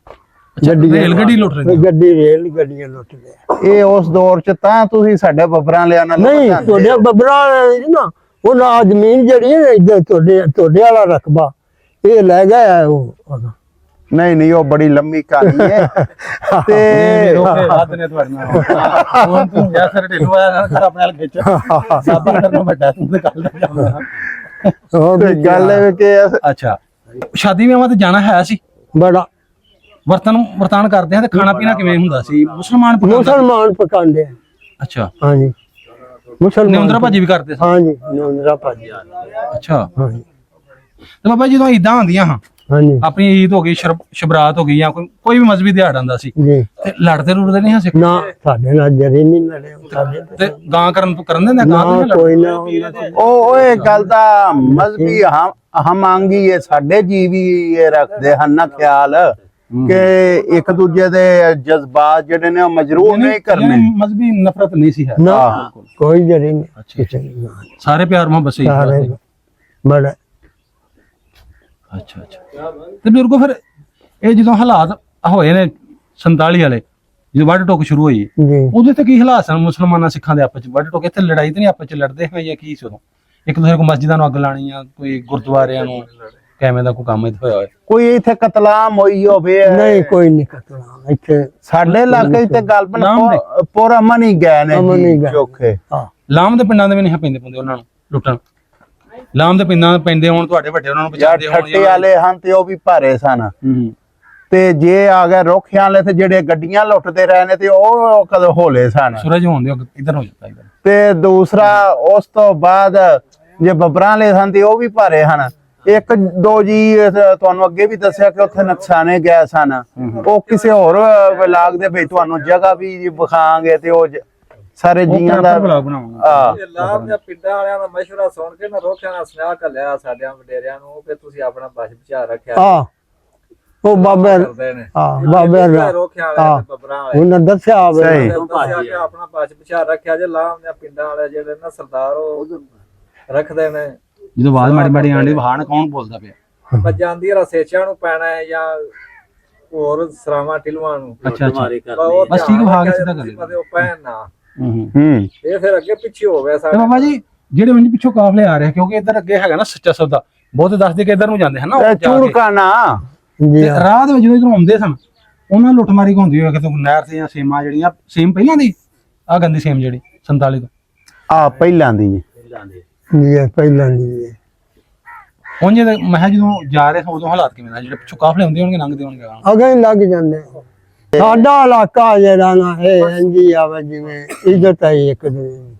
[SPEAKER 1] ਰੇਲ ਗੱਡੀ ਲੁੱਟ ਰਹੇ ਨੇ
[SPEAKER 2] ਗੱਡੀ ਰੇਲ ਗੱਡੀਆਂ ਲੁੱਟਦੇ ਆ
[SPEAKER 3] ਇਹ ਉਸ ਦੌਰ 'ਚ ਤਾਂ ਤੁਸੀਂ ਸਾਡੇ ਬੱਬਰਾਂ ਲਿਆ ਨਾਲ
[SPEAKER 2] ਨਹੀਂ ਤੁਹਾਡੇ ਬੱਬਰਾਂ ਨਾ ਉਹਨਾਂ ਜ਼ਮੀਨ ਜਿਹੜੀ ਹੈ ਇੱਧਰ ਤੁਹਾਡੇ ਵਾਲਾ ਰਕਬਾ ਇਹ ਲੈ ਗਿਆ ਉਹ
[SPEAKER 3] ਨਹੀਂ ਉਹ ਬੜੀ ਲੰਮੀ ਕਹਾਣੀ ਹੈ ਤੇ
[SPEAKER 1] ਰੋਕੇ ਹੱਥ ਨੇ ਤੁਹਾਡੀਆਂ ਹੁਣ ਤੂੰ ਯਾ ਸਰ ਢਿੱਲੂ ਆਇਆ ਨਾ ਕਰ ਆਪਣੇ ਨਾਲ ਖਿੱਚ ਸਾਬਾ ਕਰਨਾ ਵੱਡਾ ਤੂੰ ਤੇ ਕੱਲ ਦਾ ਜਾਂਦਾ
[SPEAKER 3] ਤੇ ਗੱਲ ਇਹ ਕਿ
[SPEAKER 1] ਅੱਛਾ ਸ਼ਾਦੀ ਵਿਆਹਾਂ ਤੇ ਜਾਣਾ ਹੈ ਸੀ
[SPEAKER 2] ਬੜਾ
[SPEAKER 1] ਵਰਤਾਨ ਕਰਦੇ ਆ ਤੇ ਖਾਣਾ ਪੀਣਾ ਕਿਵੇਂ ਹੁੰਦਾ ਸੀ ਮੁਸਲਮਾਨ ਪਕਾਉਂਦੇ
[SPEAKER 2] ਮੁਸਲਮਾਨ ਪਕਾਉਂਦੇ ਆ
[SPEAKER 1] ਅੱਛਾ
[SPEAKER 2] ਹਾਂਜੀ ਮੁਸਲਮਾਨ
[SPEAKER 1] ਨਿਉਂਦਰਾ ਭਾਜੀ ਵੀ ਕਰਦੇ ਸੀ
[SPEAKER 2] ਹਾਂਜੀ ਨਿਉਂਦਰਾ ਭਾਜੀ
[SPEAKER 1] ਅੱਛਾ
[SPEAKER 2] ਹਾਂਜੀ
[SPEAKER 1] ਤੇ ਬਾਬਾ ਜਦੋਂ ਈਦਾਂ ਹੁੰਦੀਆਂ ਹਾਂ
[SPEAKER 2] ਹਾਂਜੀ
[SPEAKER 1] ਆਪਣੀ ਈਦ ਹੋ ਗਈ ਸ਼ਬਰਾਤ ਹੋ ਗਈ ਜਾਂ ਕੋਈ ਵੀ ਮਜ਼ਹਬੀ ਦਿਹਾੜਾ ਹੁੰਦਾ ਸੀ
[SPEAKER 2] ਜੀ
[SPEAKER 1] ਤੇ ਲੜਦੇ ਲੁੜਦੇ ਨਹੀਂ ਹਾਂ ਸਿੱਖ
[SPEAKER 2] ਨਾ ਸਾਡੇ ਨਾਲ ਜਰੇ ਨਹੀਂ ਲੜੇ ਸਾਡੇ
[SPEAKER 1] ਤੇ ਗਾਂ ਕਰਨ ਦਿੰਦੇ ਗਾਂ ਤੇ
[SPEAKER 2] ਨਾ ਕੋਈ ਨਾ ਉਹਨਾਂ ਤੋਂ
[SPEAKER 3] ਉਹ ਇਹ ਗੱਲ ਦਾ ਮਜ਼ਬੀ ਹਮ ਆਂਗੀ ਇਹ ਸਾਡੇ ਜੀ ਵੀ ਇਹ ਰੱਖਦੇ ਹਨ ਨਾ ਖਿਆਲ ਕਿ ਇੱਕ ਦੂਜੇ ਦੇ ਜਜ਼ਬਾਤ ਜਿਹੜੇ ਨੇ ਉਹ ਮਜਰੂਹ ਨਹੀਂ ਕਰਨੇ
[SPEAKER 1] ਮਜ਼ਹਬੀ ਨਫ਼ਰਤ ਨਹੀਂ ਸੀ ਹੈ
[SPEAKER 2] ਨਾ ਕੋਈ ਜਰੇ ਨਹੀਂ
[SPEAKER 1] ਅੱਛਾ ਸਾਰੇ ਪਿਆਰ ਮੁਹੱਬਤ ਸੀ
[SPEAKER 2] ਸਾਰੇ ਬੜਾ
[SPEAKER 1] ਅੱਛਾ ਅੱਛਾ ਤੇ ਬਜ਼ੁਰਗੋ ਫਿਰ ਇਹ ਜਦੋਂ ਹਾਲਾਤ ਹੋਏ ਨੇ 47 ਵਾਲੇ ਜਦੋਂ ਵੱਢ ਟੋਕ ਸ਼ੁਰੂ ਹੋਈ
[SPEAKER 2] ਜੀ
[SPEAKER 1] ਉਹਦੇ ਤੇ ਕੀ ਹਾਲਾਤ ਸਨ ਮੁਸਲਮਾਨਾਂ ਸਿੱਖਾਂ ਦੇ ਆਪਸ ਚ ਵੱਢ ਟੋਕ ਇੱਥੇ ਲੜਾਈ ਤੇ ਨਹੀਂ ਆਪਸ ਚ ਲੜਦੇ ਹਾਂ ਜਾਂ ਕੀ ਸੀ ਉਦੋਂ ਇੱਕ ਦੂਸਰੇ ਕੋ ਮਸਜਿਦਾਂ ਨੂੰ ਅੱਗ ਲਾਣੀ ਆ ਕੋਈ ਗੁਰਦੁਆਰਿਆਂ ਨੂੰ ਕਿਵੇਂ ਦਾ ਕੋਈ ਕੰਮ ਇੱਥੇ ਹੋਇਆ ਹੋਵੇ
[SPEAKER 3] ਕੋਈ ਇੱਥੇ ਕਤਲਾਮ ਹੋਈ ਹੋਵੇ
[SPEAKER 2] ਨਹੀਂ ਕੋਈ ਨਹੀਂ ਕਤਲਾ ਇੱਥੇ
[SPEAKER 3] ਸਾਡੇ ਇਲਾਕੇ 'ਚ ਤੇ ਗੱਲ ਪੂਰਾ ਅਮਨ ਹੀ ਗਏ ਨੇ
[SPEAKER 2] ਅਮਨ ਹੀ
[SPEAKER 3] ਜੀ
[SPEAKER 2] ਗਏ।
[SPEAKER 3] ਚੋਖੇ
[SPEAKER 2] ਹਾਂ
[SPEAKER 1] ਲਾਮ ਦੇ ਪਿੰਡਾਂ ਦੇ ਵੀ ਨਹੀਂ ਪੈਂਦੇ ਪੁੰਦੇ ਉਹਨਾਂ ਨੂੰ ਲੁੱਟਣ ਲਾਮ ਦੇ ਪਿੰਡਾਂ ਪੈਂਦੇ ਹੋਣ ਤੁਹਾਡੇ ਵੱਡੇ ਉਹਨਾਂ ਨੂੰ
[SPEAKER 3] ਯਾਰ
[SPEAKER 1] ਬਚਾਉਂਦੇ ਹੋਣ
[SPEAKER 3] ਠੱਟੇ ਵਾਲੇ ਹਨ ਤੇ ਉਹ ਵੀ ਭਾਰੇ ਸਨ
[SPEAKER 1] ਹੂੰ
[SPEAKER 3] ਤੇ ਜੇ ਆ ਗਏ ਰੋਖਿਆਂ ਵਾਲੇ ਤੇ ਜਿਹੜੇ ਗੱਡੀਆਂ ਲੁੱਟਦੇ ਰਹੇ ਨੇ ਤੇ ਉਹ ਕਦੋਂ ਹੋਲੇ ਸਨ
[SPEAKER 1] ਸੂਰਜ ਹੋਣ ਦਿਓ ਇਧਰ ਹੋ ਜਾਂਦਾ ਇਧਰ
[SPEAKER 3] ਤੇ ਦੂਸਰਾ ਉਸ ਤੋਂ ਬਾਅਦ ਜੇ ਬੱਬਰਾਂ ਵਾਲੇ ਸਨ ਤੇ ਉਹ ਵੀ ਭਾਰੇ ਹਨ ਇੱਕ ਦੋ ਜੀ ਤੁਹਾਨੂੰ ਅੱਗੇ ਵੀ ਦੱਸਿਆ ਕਿ ਉੱਥੇ ਨੁਕਸਾਨੇ ਗਏ ਸਨ ਉਹ ਕਿਸੇ ਹੋਰ ਵਲਾਗ ਦੇ ਵਿੱਚ ਤੁਹਾਨੂੰ ਜਗ੍ਹਾ ਵੀ ਵਿਖਾਵਾਂਗੇ ਤੇ ਉਹ ਸਾਰੇ ਜੀਆਂ ਦਾ
[SPEAKER 1] ਵਲੌਗ ਬਣਾਵਾਂਗਾ
[SPEAKER 3] ਆ
[SPEAKER 4] ਲਾਭ ਦੇ ਪਿੰਡਾਂ ਵਾਲਿਆਂ ਦਾ ਮਸ਼ਵਰਾ ਸੁਣ ਕੇ ਨਾ ਰੋਕਿਆਂ ਨਾਲ ਸੁਨੇਹਾ ਘੱਲਿਆ ਸਾਡਿਆਂ ਵਡੇਰਿਆਂ ਨੂੰ ਕਿ ਤੁਸੀਂ ਆਪਣਾ ਬਚ ਬਚਾ ਰੱਖਿਆ
[SPEAKER 2] ਹਾਂ ਉਹ ਬਾਬੇ
[SPEAKER 4] ਕਰਦੇ ਨੇ
[SPEAKER 2] ਹਾਂ ਬਾਬੇ
[SPEAKER 4] ਰੋਕਿਆਂ ਵਾਲੇ ਤੇ ਬੱਬਰਾਂ ਵਾਲੇ
[SPEAKER 2] ਉਹਨਾਂ ਦੱਸਿਆ ਹੋਵੇ
[SPEAKER 3] ਸਹੀ।
[SPEAKER 4] ਦੱਸਿਆ ਕਿ ਆਪਣਾ ਬਚ ਬਚਾ ਰੱਖਿਆ ਜੇ ਲਾਭ ਦੇ ਪਿੰਡਾਂ ਵਾਲੇ ਜਿਹੜੇ ਨਾ ਸਰਦਾਰ ਉਹ ਰੱਖਦੇ ਨੇ
[SPEAKER 1] ਜਦੋਂ ਆਵਾਜ਼ ਮਾੜੀ ਮਾੜੀ ਆਂਡੀ ਵਹਾਣ ਕੌਣ ਬੋਲਦਾ ਪਿਆ
[SPEAKER 4] ਪਰ ਜਾਂਦੀ ਰਸੇਚਿਆਂ ਨੂੰ ਪੈਣਾ ਹੈ ਜਾਂ ਹੋਰ ਸਰਾਵਾਂ ਟਿਲਵਾਂ ਨੂੰ
[SPEAKER 1] ਅੱਛਾ ਅੱਛਾ
[SPEAKER 4] ਉਹ
[SPEAKER 1] ਬਸ ਠੀਕ ਵਹਾ ਕੇ ਸਿੱਧਾ ਕਰ
[SPEAKER 4] ਕਦੇ ਉਹ ਪੈਣ ਨਾ
[SPEAKER 3] ਹੂੰ
[SPEAKER 4] ਇਹ ਫਿਰ ਅੱਗੇ ਪਿੱਛੇ ਹੋ ਗਿਆ
[SPEAKER 1] ਤੇ
[SPEAKER 4] ਸਾਡੇ
[SPEAKER 1] ਬਾਬਾ ਜੀ ਜਿਹੜੇ ਮੈਨੂੰ ਪਿੱਛੋਂ ਕਾਫਲੇ ਆ ਰਹੇ ਕਿਉਂਕਿ ਇੱਧਰ ਅੱਗੇ ਹੈਗਾ ਨਾ ਸੱਚਾ ਸੌਦਾ ਬਹੁਤੇ ਦੱਸਦੇ ਕਿ ਇੱਧਰ ਨੂੰ ਜਾਂਦੇ ਹਨ ਨਾ ਉਹ ਜਾ ਕੇ।
[SPEAKER 3] ਚੂੜਕਾਨਾ
[SPEAKER 2] ਜੀ
[SPEAKER 1] ਤੇ ਰਾਹ ਦੇ ਵਿੱਚ ਜਦੋਂ ਇਧਰੋਂ ਆਉਂਦੇ ਸਨ ਉਹਨਾਂ ਲੁੱਟਮਾਰੀ ਹੁੰਦੀ ਹੋਵੇ ਕਿਤੇ ਨਹਿਰ ਤੇ ਜਾਂ ਸੇਮਾਂ ਜਿਹੜੀਆਂ ਸੇਮ ਪਹਿਲਾਂ ਦੀ ਆ ਗੰਦੀ ਸੇਮ ਜਿਹੜੀ 47 ਤੋਂ
[SPEAKER 3] ਆ ਪਹਿਲਾਂ ਦੀ
[SPEAKER 2] ਜੀ ਇਹ ਪਹਿਲਾਂ ਦੀ ਹੈ
[SPEAKER 1] ਹੁਣ ਜੇ ਮੈਂ ਕਿਹਾ ਜਦੋਂ ਜਾ ਰਹੇ ਉਦੋਂ ਹਾਲਾਤ ਕਿਵੇਂ ਦਾ ਜਿਹੜੇ ਪਿੱਛੋਂ ਕਾਫਲੇ ਹੁੰਦੇ ਹੋਣਗੇ ਲੰਘਦੇ ਹੋਣਗੇ
[SPEAKER 2] ਅਗੇ ਹੀ ਲੱਗ ਜਾਂਦੇ ਸਾਡਾ ਇਲਾਕਾ ਜਿਹੜਾ ਨਾ ਇਹ ਇੰਜੀ ਆਵੇ ਜਿਵੇਂ ਇੱਜ਼ਤ ਹੈ ਇੱਕ ਦੂਜੇ ਦੀ।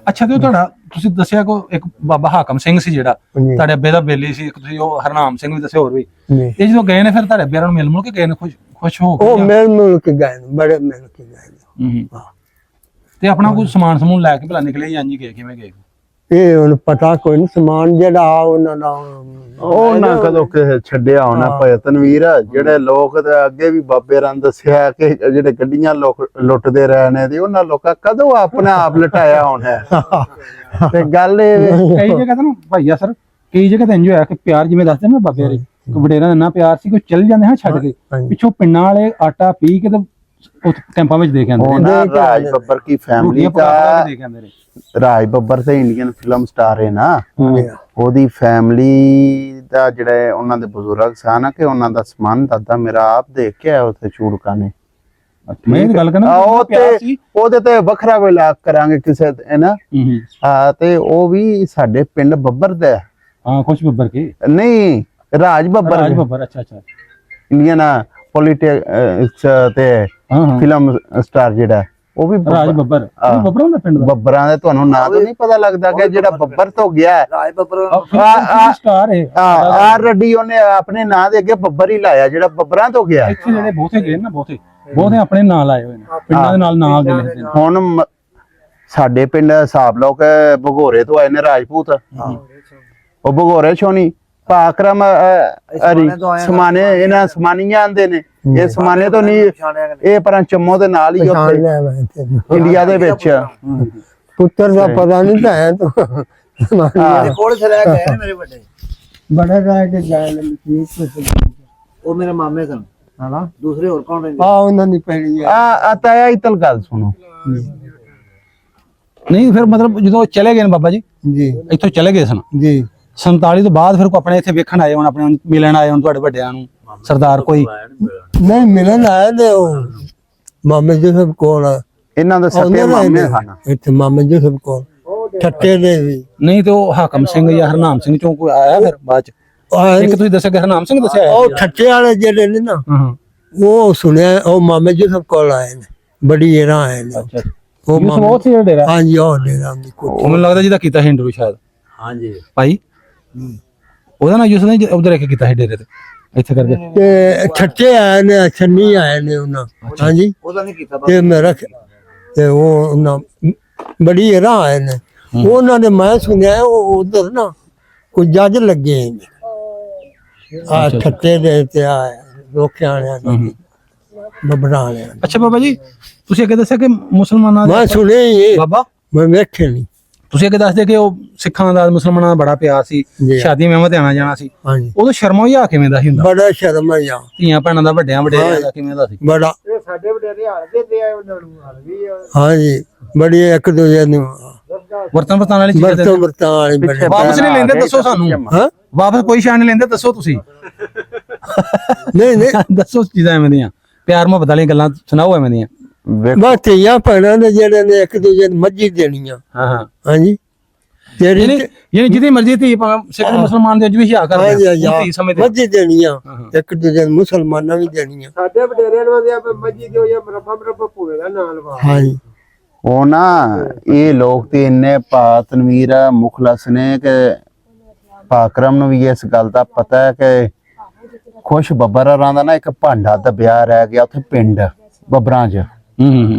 [SPEAKER 1] ਅੱਛਾ ਤੇ ਉਹ ਤੁਹਾਡਾ ਤੁਸੀਂ ਦੱਸਿਆ ਕੋ ਇੱਕ ਬਾਬਾ ਹਾਕਮ ਸਿੰਘ ਸੀ ਜਿਹੜਾ
[SPEAKER 2] ਜੀ
[SPEAKER 1] ਤੁਹਾਡੇ ਅੱਬੇ ਦਾ ਬੇਲੀ ਸੀ ਇੱਕ ਤੁਸੀਂ ਉਹ ਹਰਨਾਮ ਸਿੰਘ ਵੀ ਦੱਸਿਆ ਹੋਰ ਵੀ
[SPEAKER 2] ਜੀ
[SPEAKER 1] ਇਹ ਜਦੋਂ ਗਏ ਨੇ ਫਿਰ ਤੁਹਾਡੇ ਅੱਬੇ ਨੂੰ ਮਿਲ ਕੇ ਗਏ ਨੇ ਖੁਸ਼ ਹੋ ਕੇ
[SPEAKER 2] ਉਹ
[SPEAKER 1] ਜਾਂ-
[SPEAKER 2] ਮਿਲ ਕੇ ਗਏ ਨੇ, ਬੜੇ ਮਿਲ ਕੇ ਗਏ ਨੇ।
[SPEAKER 1] ਹੂੰ। ਤੇ ਆਪਣਾ ਕੋਈ ਸਮਾਨ ਸਮੂਨ ਲੈ ਕੇ ਭਲਾ ਨਿਕਲੇ ਜਾਂ ਜੀ ਗਏ ਕਿਵੇਂ ਗਏ?
[SPEAKER 2] ਇਹ ਹੁਣ ਪਤਾ ਕੋਈ ਨਹੀਂ ਸਮਾਨ ਜਿਹੜਾ ਆ ਉਹਨਾਂ ਦਾ
[SPEAKER 3] ਉਹ ਨਾ ਕਦੋਂ ਕਿਸੇ ਛੱਡਿਆ ਹੋਣਾ ਭਾਈ ਤਨਵੀਰ, ਜਿਹੜੇ ਲੋਕ ਤੇ ਅੱਗੇ ਵੀ ਬਾਬੇ ਰਾਂ ਦੱਸਿਆ ਕਿ ਜਿਹੜੇ ਗੱਡੀਆਂ ਲੁੱਟਦੇ ਰਹੇ ਨੇ ਤੇ ਉਹਨਾਂ ਲੋਕਾਂ ਕਦੋਂ ਆਪਣਾ ਆਪ ਲਟਾਇਆ ਹੋਣਾ ਤੇ ਗੱਲ ਇਹ
[SPEAKER 1] ਕਈ ਜਗ੍ਹਾ ਤੇ ਨਾ ਭਾਈਆ ਸਰ, ਕਈ ਜਗ੍ਹਾ ਤੇ ਇੰਜ ਹੋਇਆ ਕਿ ਪਿਆਰ ਜਿਵੇਂ ਦੱਸਦੇ ਨਾ ਬਾਬੇ ਹਰੀ ਵਡੇਰਾਂ ਦਾ ਇੰਨਾ ਪਿਆਰ ਸੀ ਕਿ ਚੱਲ ਜਾਂਦੇ ਹਾਂ ਛੱਡ ਕੇ, ਪਿੱਛੋਂ ਪਿੰਡਾਂ ਵਾਲੇ ਆਟਾ ਪੀ ਕੇ ਤੇ ਉੱਥੇ ਕੈਂਪਾਂ ਵਿੱਚ ਦੇ ਕੇ ਆਉਂਦੇ ਨੇ,
[SPEAKER 3] ਹੋਣਾ ਰਾਜ ਬੱਬਰ ਕੀ ਫੈਮਿਲੀ
[SPEAKER 1] ਪਕਾ
[SPEAKER 3] ਦਾ।
[SPEAKER 1] ਕੇ ਦੇ ਕੇ ਆਉਂਦੇ ਨੇ।
[SPEAKER 3] ਰਾਜ ਬੱਬਰ ਤੇ ਇੰਡੀਅਨ ਫਿਲਮ ਸਟਾਰ ਹੈ ਨਾ, ਉਹਦੀ ਫੈਮਿਲੀ ਦਾ ਜਿਹੜੇ ਉਹਨਾਂ ਦੇ ਬਜ਼ੁਰਗ ਸਨ ਕਿ ਉਹਨਾਂ ਦਾ ਸਮਾਨ ਦਾਦਾ ਮੇਰਾ ਆਪ ਦੇਖ ਕੇ ਆਇਆ ਉੱਥੇ ਚੂੜਕਾ ਨੇ।
[SPEAKER 1] ਮੈਂ ਇਹ ਗੱਲ ਕਰਨਾ
[SPEAKER 3] ਉਹ ਤੇ ਉਹਦੇ ਤੇ ਵੱਖਰਾ ਵਿਲਾਪ ਕਰਾਂਗੇ ਕਿਸੇ ਹੈ ਨਾ। ਤੇ ਉਹ ਵੀ ਸਾਡੇ ਪਿੰਡ ਬੱਬਰ ਦਾ
[SPEAKER 1] ਹਾਂ, ਖੁਸ਼ ਬੱਬਰ ਕੇ
[SPEAKER 3] ਨਹੀਂ, ਰਾਜ ਬੱਬਰ
[SPEAKER 1] ਰਾਜ ਬੱਬਰ। ਅੱਛਾ ਅੱਛਾ,
[SPEAKER 3] ਇੰਡੀਅਨ ਪੋਲਿਟਿਕਸ ਤੇ
[SPEAKER 1] ਹਾਂ
[SPEAKER 3] ਫਿਲਮ ਸਟਾਰ ਜਿਹੜਾ ਉਹ ਵੀ
[SPEAKER 1] ਰਾਜ ਬੱਬਰ, ਬੱਬਰਾਂ ਦਾ ਪਿੰਡ ਦਾ
[SPEAKER 3] ਬੱਬਰਾਂ ਦੇ ਤੁਹਾਨੂੰ ਨਾਂ ਤੋਂ ਨਹੀਂ ਪਤਾ ਲੱਗਦਾ ਕਿ ਜਿਹੜਾ ਬੱਬਰ ਤੋਂ ਗਿਆ
[SPEAKER 4] ਰਾਜ ਬੱਬਰ
[SPEAKER 1] ਸਟਾਰ ਹੈ।
[SPEAKER 3] ਆਰ ਰੱਡੀ ਉਹਨੇ ਆਪਣੇ ਨਾਂ ਦੇ ਅੱਗੇ ਬੱਬਰ ਹੀ ਲਾਇਆ, ਜਿਹੜਾ ਬੱਬਰਾਂ ਤੋਂ ਗਿਆ।
[SPEAKER 1] ਇੱਥੇ ਜਿਹੜੇ ਬਹੁਤੇ ਗਏ ਨਾ, ਬਹੁਤੇ ਆਪਣੇ ਨਾਂ ਲਾਏ ਹੋਏ ਨੇ, ਪਿੰਡਾਂ ਦੇ ਨਾਲ ਨਾਂ ਦੇ ਲਿਖਦੇ ਨੇ।
[SPEAKER 3] ਹੁਣ ਸਾਡੇ ਪਿੰਡ ਹਿਸਾਬ ਲਓ ਕਿ ਭਗੋਰੇ ਤੋਂ ਆਏ ਨੇ ਰਾਜਪੂਤ, ਉਹ ਭਗੋਰੇ ਛੋਣੀ ਪਾਕਰਮ ਹਰੀ ਸਮਾਨੇ, ਇਹਨਾਂ ਸਮਾਨੀਆਂ ਆਂਦੇ ਨੇ, ਇਹ ਸਮਾਨੇ ਤੋਂ ਨਹੀਂ, ਇਹ ਪਰਾਂ ਚੰਮੋ ਦੇ ਨਾਲ ਹੀ ਉੱਥੇ ਇੰਡੀਆ ਦੇ ਵਿੱਚ
[SPEAKER 2] ਪੁੱਤਰ ਦਾ ਪਤਾ ਨਹੀਂ ਤਾਂ ਹੈ ਤੂੰ
[SPEAKER 4] ਕੋਲ ਸੇ ਰਹਿ ਗਏ ਮੇਰੇ ਵੱਡੇ
[SPEAKER 2] ਬੜਾ ਰਹਿ ਕੇ ਗਏ ਨੇ।
[SPEAKER 4] ਉਹ ਮੇਰੇ ਮਾਮੇ ਸਨ।
[SPEAKER 2] ਹਾਂ,
[SPEAKER 4] ਦੂਸਰੇ ਹੋਰ ਕੌਣ ਰਹਿੰਦੇ?
[SPEAKER 2] ਉਹਨਾਂ ਦੀ ਪੈੜੀ
[SPEAKER 3] ਆ ਤਾਇਆ ਇਤਲ ਗੱਲ ਸੁਣੋ।
[SPEAKER 1] ਨਹੀਂ ਫਿਰ ਮਤਲਬ ਜਦੋਂ ਚਲੇ ਗਏ ਨੇ ਬਾਬਾ ਜੀ,
[SPEAKER 2] ਜੀ
[SPEAKER 1] ਇੱਥੋਂ ਚਲੇ ਗਏ ਸਨ
[SPEAKER 2] ਜੀ
[SPEAKER 1] 47 ਤੋਂ ਬਾਅਦ, ਫਿਰ ਕੋ ਆਪਣੇ ਇੱਥੇ ਵੇਖਣ ਆਏ ਹੁਣ, ਆਪਣੇ ਮਿਲਣ ਆਏ ਹੁਣ ਤੁਹਾਡੇ ਵੱਡਿਆਂ ਨੂੰ, ਸਰਦਾਰ ਕੋਈ?
[SPEAKER 2] ਨਹੀਂ ਮਿਲਣ ਆਏ ਨੇ ਉਹ ਮਾਮੇ ਜੀ ਸਭ ਕੋਲ,
[SPEAKER 3] ਇਹਨਾਂ ਦਾ ਸਕੇ ਮਾਮੇ ਹਨ
[SPEAKER 2] ਇੱਥੇ ਮਾਮੇ ਜੀ ਸਭ ਕੋਲ ਠੱਟੇ ਦੇ ਵੀ
[SPEAKER 1] ਨਹੀਂ ਤੇ ਉਹ ਹਾਕਮ ਸਿੰਘ ਜਾਂ ਹਰਨਾਮ ਸਿੰਘ ਚੋਂ ਕੋਈ ਆਇਆ ਫਿਰ ਬਾਅਦ ਚ? ਇੱਕ ਤੁਸੀਂ ਦੱਸਿਆ ਕਿ ਹਰਨਾਮ ਸਿੰਘ ਦੱਸਿਆ
[SPEAKER 2] ਉਹ ਠੱਟੇ ਵਾਲੇ ਜਿਹੜੇ ਨੇ ਨਾ, ਉਹ ਸੁਣਿਆ ਉਹ ਮਾਮੇ ਜੀ ਸਭ ਕੋਲ ਆਏ ਨੇ, ਬੜੀ ਏਰਾ ਆਏ ਨੇ ਉਹ ਮਾਮੇ।
[SPEAKER 1] ਉਹ ਸੀ ਡੇਰਾ?
[SPEAKER 2] ਹਾਂਜੀ, ਉਹ ਡੇਰਾ
[SPEAKER 1] ਉਹ ਮੈਨੂੰ ਲੱਗਦਾ ਜਿਹਦਾ ਕੀਤਾ ਸੀ ਇੰਟਰਵਿਊ ਸ਼ਾਇਦ।
[SPEAKER 4] ਹਾਂਜੀ
[SPEAKER 1] ਭਾਈ ਉਹਦਾ ਨਾ ਯੂਸ ਨੇ ਉਧਰ ਕੇ ਕੀਤਾ ਸੀ ਡੇਰੇ ਤੇ ਇੱਥੇ ਕਰਦੇ
[SPEAKER 2] ਤੇ ਠੱਟੇ ਆਏ ਨੇ, ਛੰਨੀ ਆਏ ਨੇ ਉਹਨਾਂ। ਹਾਂਜੀ,
[SPEAKER 4] ਉਹਦਾ ਨਹੀਂ ਕੀਤਾ
[SPEAKER 2] ਤੇ ਮੇਰਾ ਤੇ ਉਹ ਉਹਨਾਂ ਬੜੀ ਏਰਾ ਆਏ ਨੇ, ਉਹਨਾਂ ਨੇ ਮੈਂ ਸੁਣਿਆ ਉਹ ਉਧਰ ਨਾ ਕੋਈ ਜੱਜ ਲੱਗੇ ਨੇ ਆ ਠੱਟੇ ਦੇ ਤੇ ਆ ਲੋਕਾਂ ਵਾਲਿਆਂ ਨੇ, ਬੱਬਰਾਂ ਵਾਲਿਆਂ ਨੇ।
[SPEAKER 1] ਅੱਛਾ ਬਾਬਾ ਜੀ, ਤੁਸੀਂ ਅੱਗੇ ਦੱਸਿਆ ਕਿ ਮੁਸਲਮਾਨਾਂ
[SPEAKER 2] ਮੈਂ ਸੁਣਿਆ ਹੀ
[SPEAKER 1] ਬਾਬਾ,
[SPEAKER 2] ਮੈਂ ਵੇਖੇ ਨਹੀਂ।
[SPEAKER 1] ਤੁਸੀਂ ਅੱਗੇ ਦੱਸਦੇ ਕਿ ਉਹ ਸਿੱਖਾਂ ਦਾ ਮੁਸਲਮਾਨਾਂ ਦਾ ਬੜਾ ਪਿਆਰ ਸੀ, ਸ਼ਾਦੀਆਂ ਵਿਆਹਾਂ ਤੇ ਆਣਾ ਜਾਣਾ ਸੀ,
[SPEAKER 2] ਹਾਂਜੀ,
[SPEAKER 1] ਉਦੋਂ ਸ਼ਰਮੋ ਜਿਹਾ ਕਿਵੇਂ ਦਾ ਸੀ ਹੁੰਦਾ?
[SPEAKER 2] ਬੜਾ ਸ਼ਰਮ ਆ
[SPEAKER 1] ਧੀਆਂ ਭੈਣਾਂ ਦਾ ਵੱਡਿਆਂ ਵਡੇਰਿਆਂ ਦਾ ਕਿਵੇਂ ਦਾ ਸੀ?
[SPEAKER 2] ਬੜਾ।
[SPEAKER 4] ਸਾਡੇ ਵਡੇਰੇ ਹਾਲਦੇ ਤੇ ਆਏ ਉਹਨਾਂ ਨੂੰ ਹਾਲ ਵੀ
[SPEAKER 2] ਹਾਂਜੀ, ਬੜੀ ਇੱਕ ਦੂਜੇ ਨੂੰ
[SPEAKER 1] ਵਰਤਨ ਵਰਤਾਨ ਵਾਲੀ ਚੀਜ਼ਾਂ
[SPEAKER 2] ਵਰਤੋਂ ਵਰਤਾਂ ਵਾਲੀ ਬੜੇ।
[SPEAKER 1] ਵਾਪਸ ਨਹੀਂ ਲੈਂਦੇ? ਦੱਸੋ ਸਾਨੂੰ।
[SPEAKER 2] ਹਾਂ,
[SPEAKER 1] ਵਾਪਸ ਕੋਈ ਸ਼ਾਨ ਨਹੀਂ ਲੈਂਦੇ? ਦੱਸੋ ਤੁਸੀਂ।
[SPEAKER 2] ਨਹੀਂ ਨਹੀਂ,
[SPEAKER 1] ਦੱਸੋ ਚੀਜ਼ਾਂ ਐਵੇਂ ਦੀਆਂ, ਪਿਆਰ ਮੁਹੱਬਤ ਵਾਲੀਆਂ ਗੱਲਾਂ ਸੁਣਾਓ ਐਵੇਂ ਦੀਆਂ।
[SPEAKER 2] ਬਸ ਧੀਆਂ ਭੈਣਾਂ ਦੇ ਜਿਹੜੇ ਨੇ ਇੱਕ ਦੂਜੇ ਨੂੰ ਮੱਝੀ ਦੇਣੀਆਂ।
[SPEAKER 1] ਹਾਂ
[SPEAKER 2] ਹਾਂਜੀ, ਤੇਰੀ
[SPEAKER 1] ਯਾਨੀ ਜਿਹਦੀ ਮਰਜ਼ੀ ਧੀ ਸਿੱਖ ਮੁਸਲਮਾਨ ਦੇ ਅੱਜ ਵੀ ਹਿਆ ਕਰਦੇ ਆ, ਧੀ ਸਮਝਦੇ
[SPEAKER 2] ਮੱਝੀ ਦੇਣੀਆਂ, ਇੱਕ ਦੂਜੇ ਨੂੰ ਮੁਸਲਮਾਨਾਂ ਵੀ ਦੇਣੀਆਂ।
[SPEAKER 4] ਸਾਡੇ ਵਡੇਰੇ ਨੂੰ ਆਂਦੇ ਆ ਮੱਜੀ ਦਿਓ ਜਾਂ ਮਰੱਬਾ ਭੂਵੇ ਦਾ ਨਾਲ ਵਾ।
[SPEAKER 2] ਹਾਂਜੀ,
[SPEAKER 3] ਉਹ ਨਾ ਇਹ ਲੋਕ ਤੇ ਇੰਨੇ ਤਨਵੀਰ ਮੁਖਲਸ ਨੇ ਕਿ ਪਾਕਰਮ ਨੂੰ ਵੀ ਇਸ ਗੱਲ ਦਾ ਪਤਾ ਹੈ ਕਿ ਖੁਸ਼ ਬੱਬਰਾਂ ਦਾ ਨਾ ਇੱਕ ਭਾਂਡਾ ਦਬਿਆ ਰਹਿ ਗਿਆ ਉੱਥੇ ਪਿੰਡ ਬੱਬਰਾਂ 'ਚ।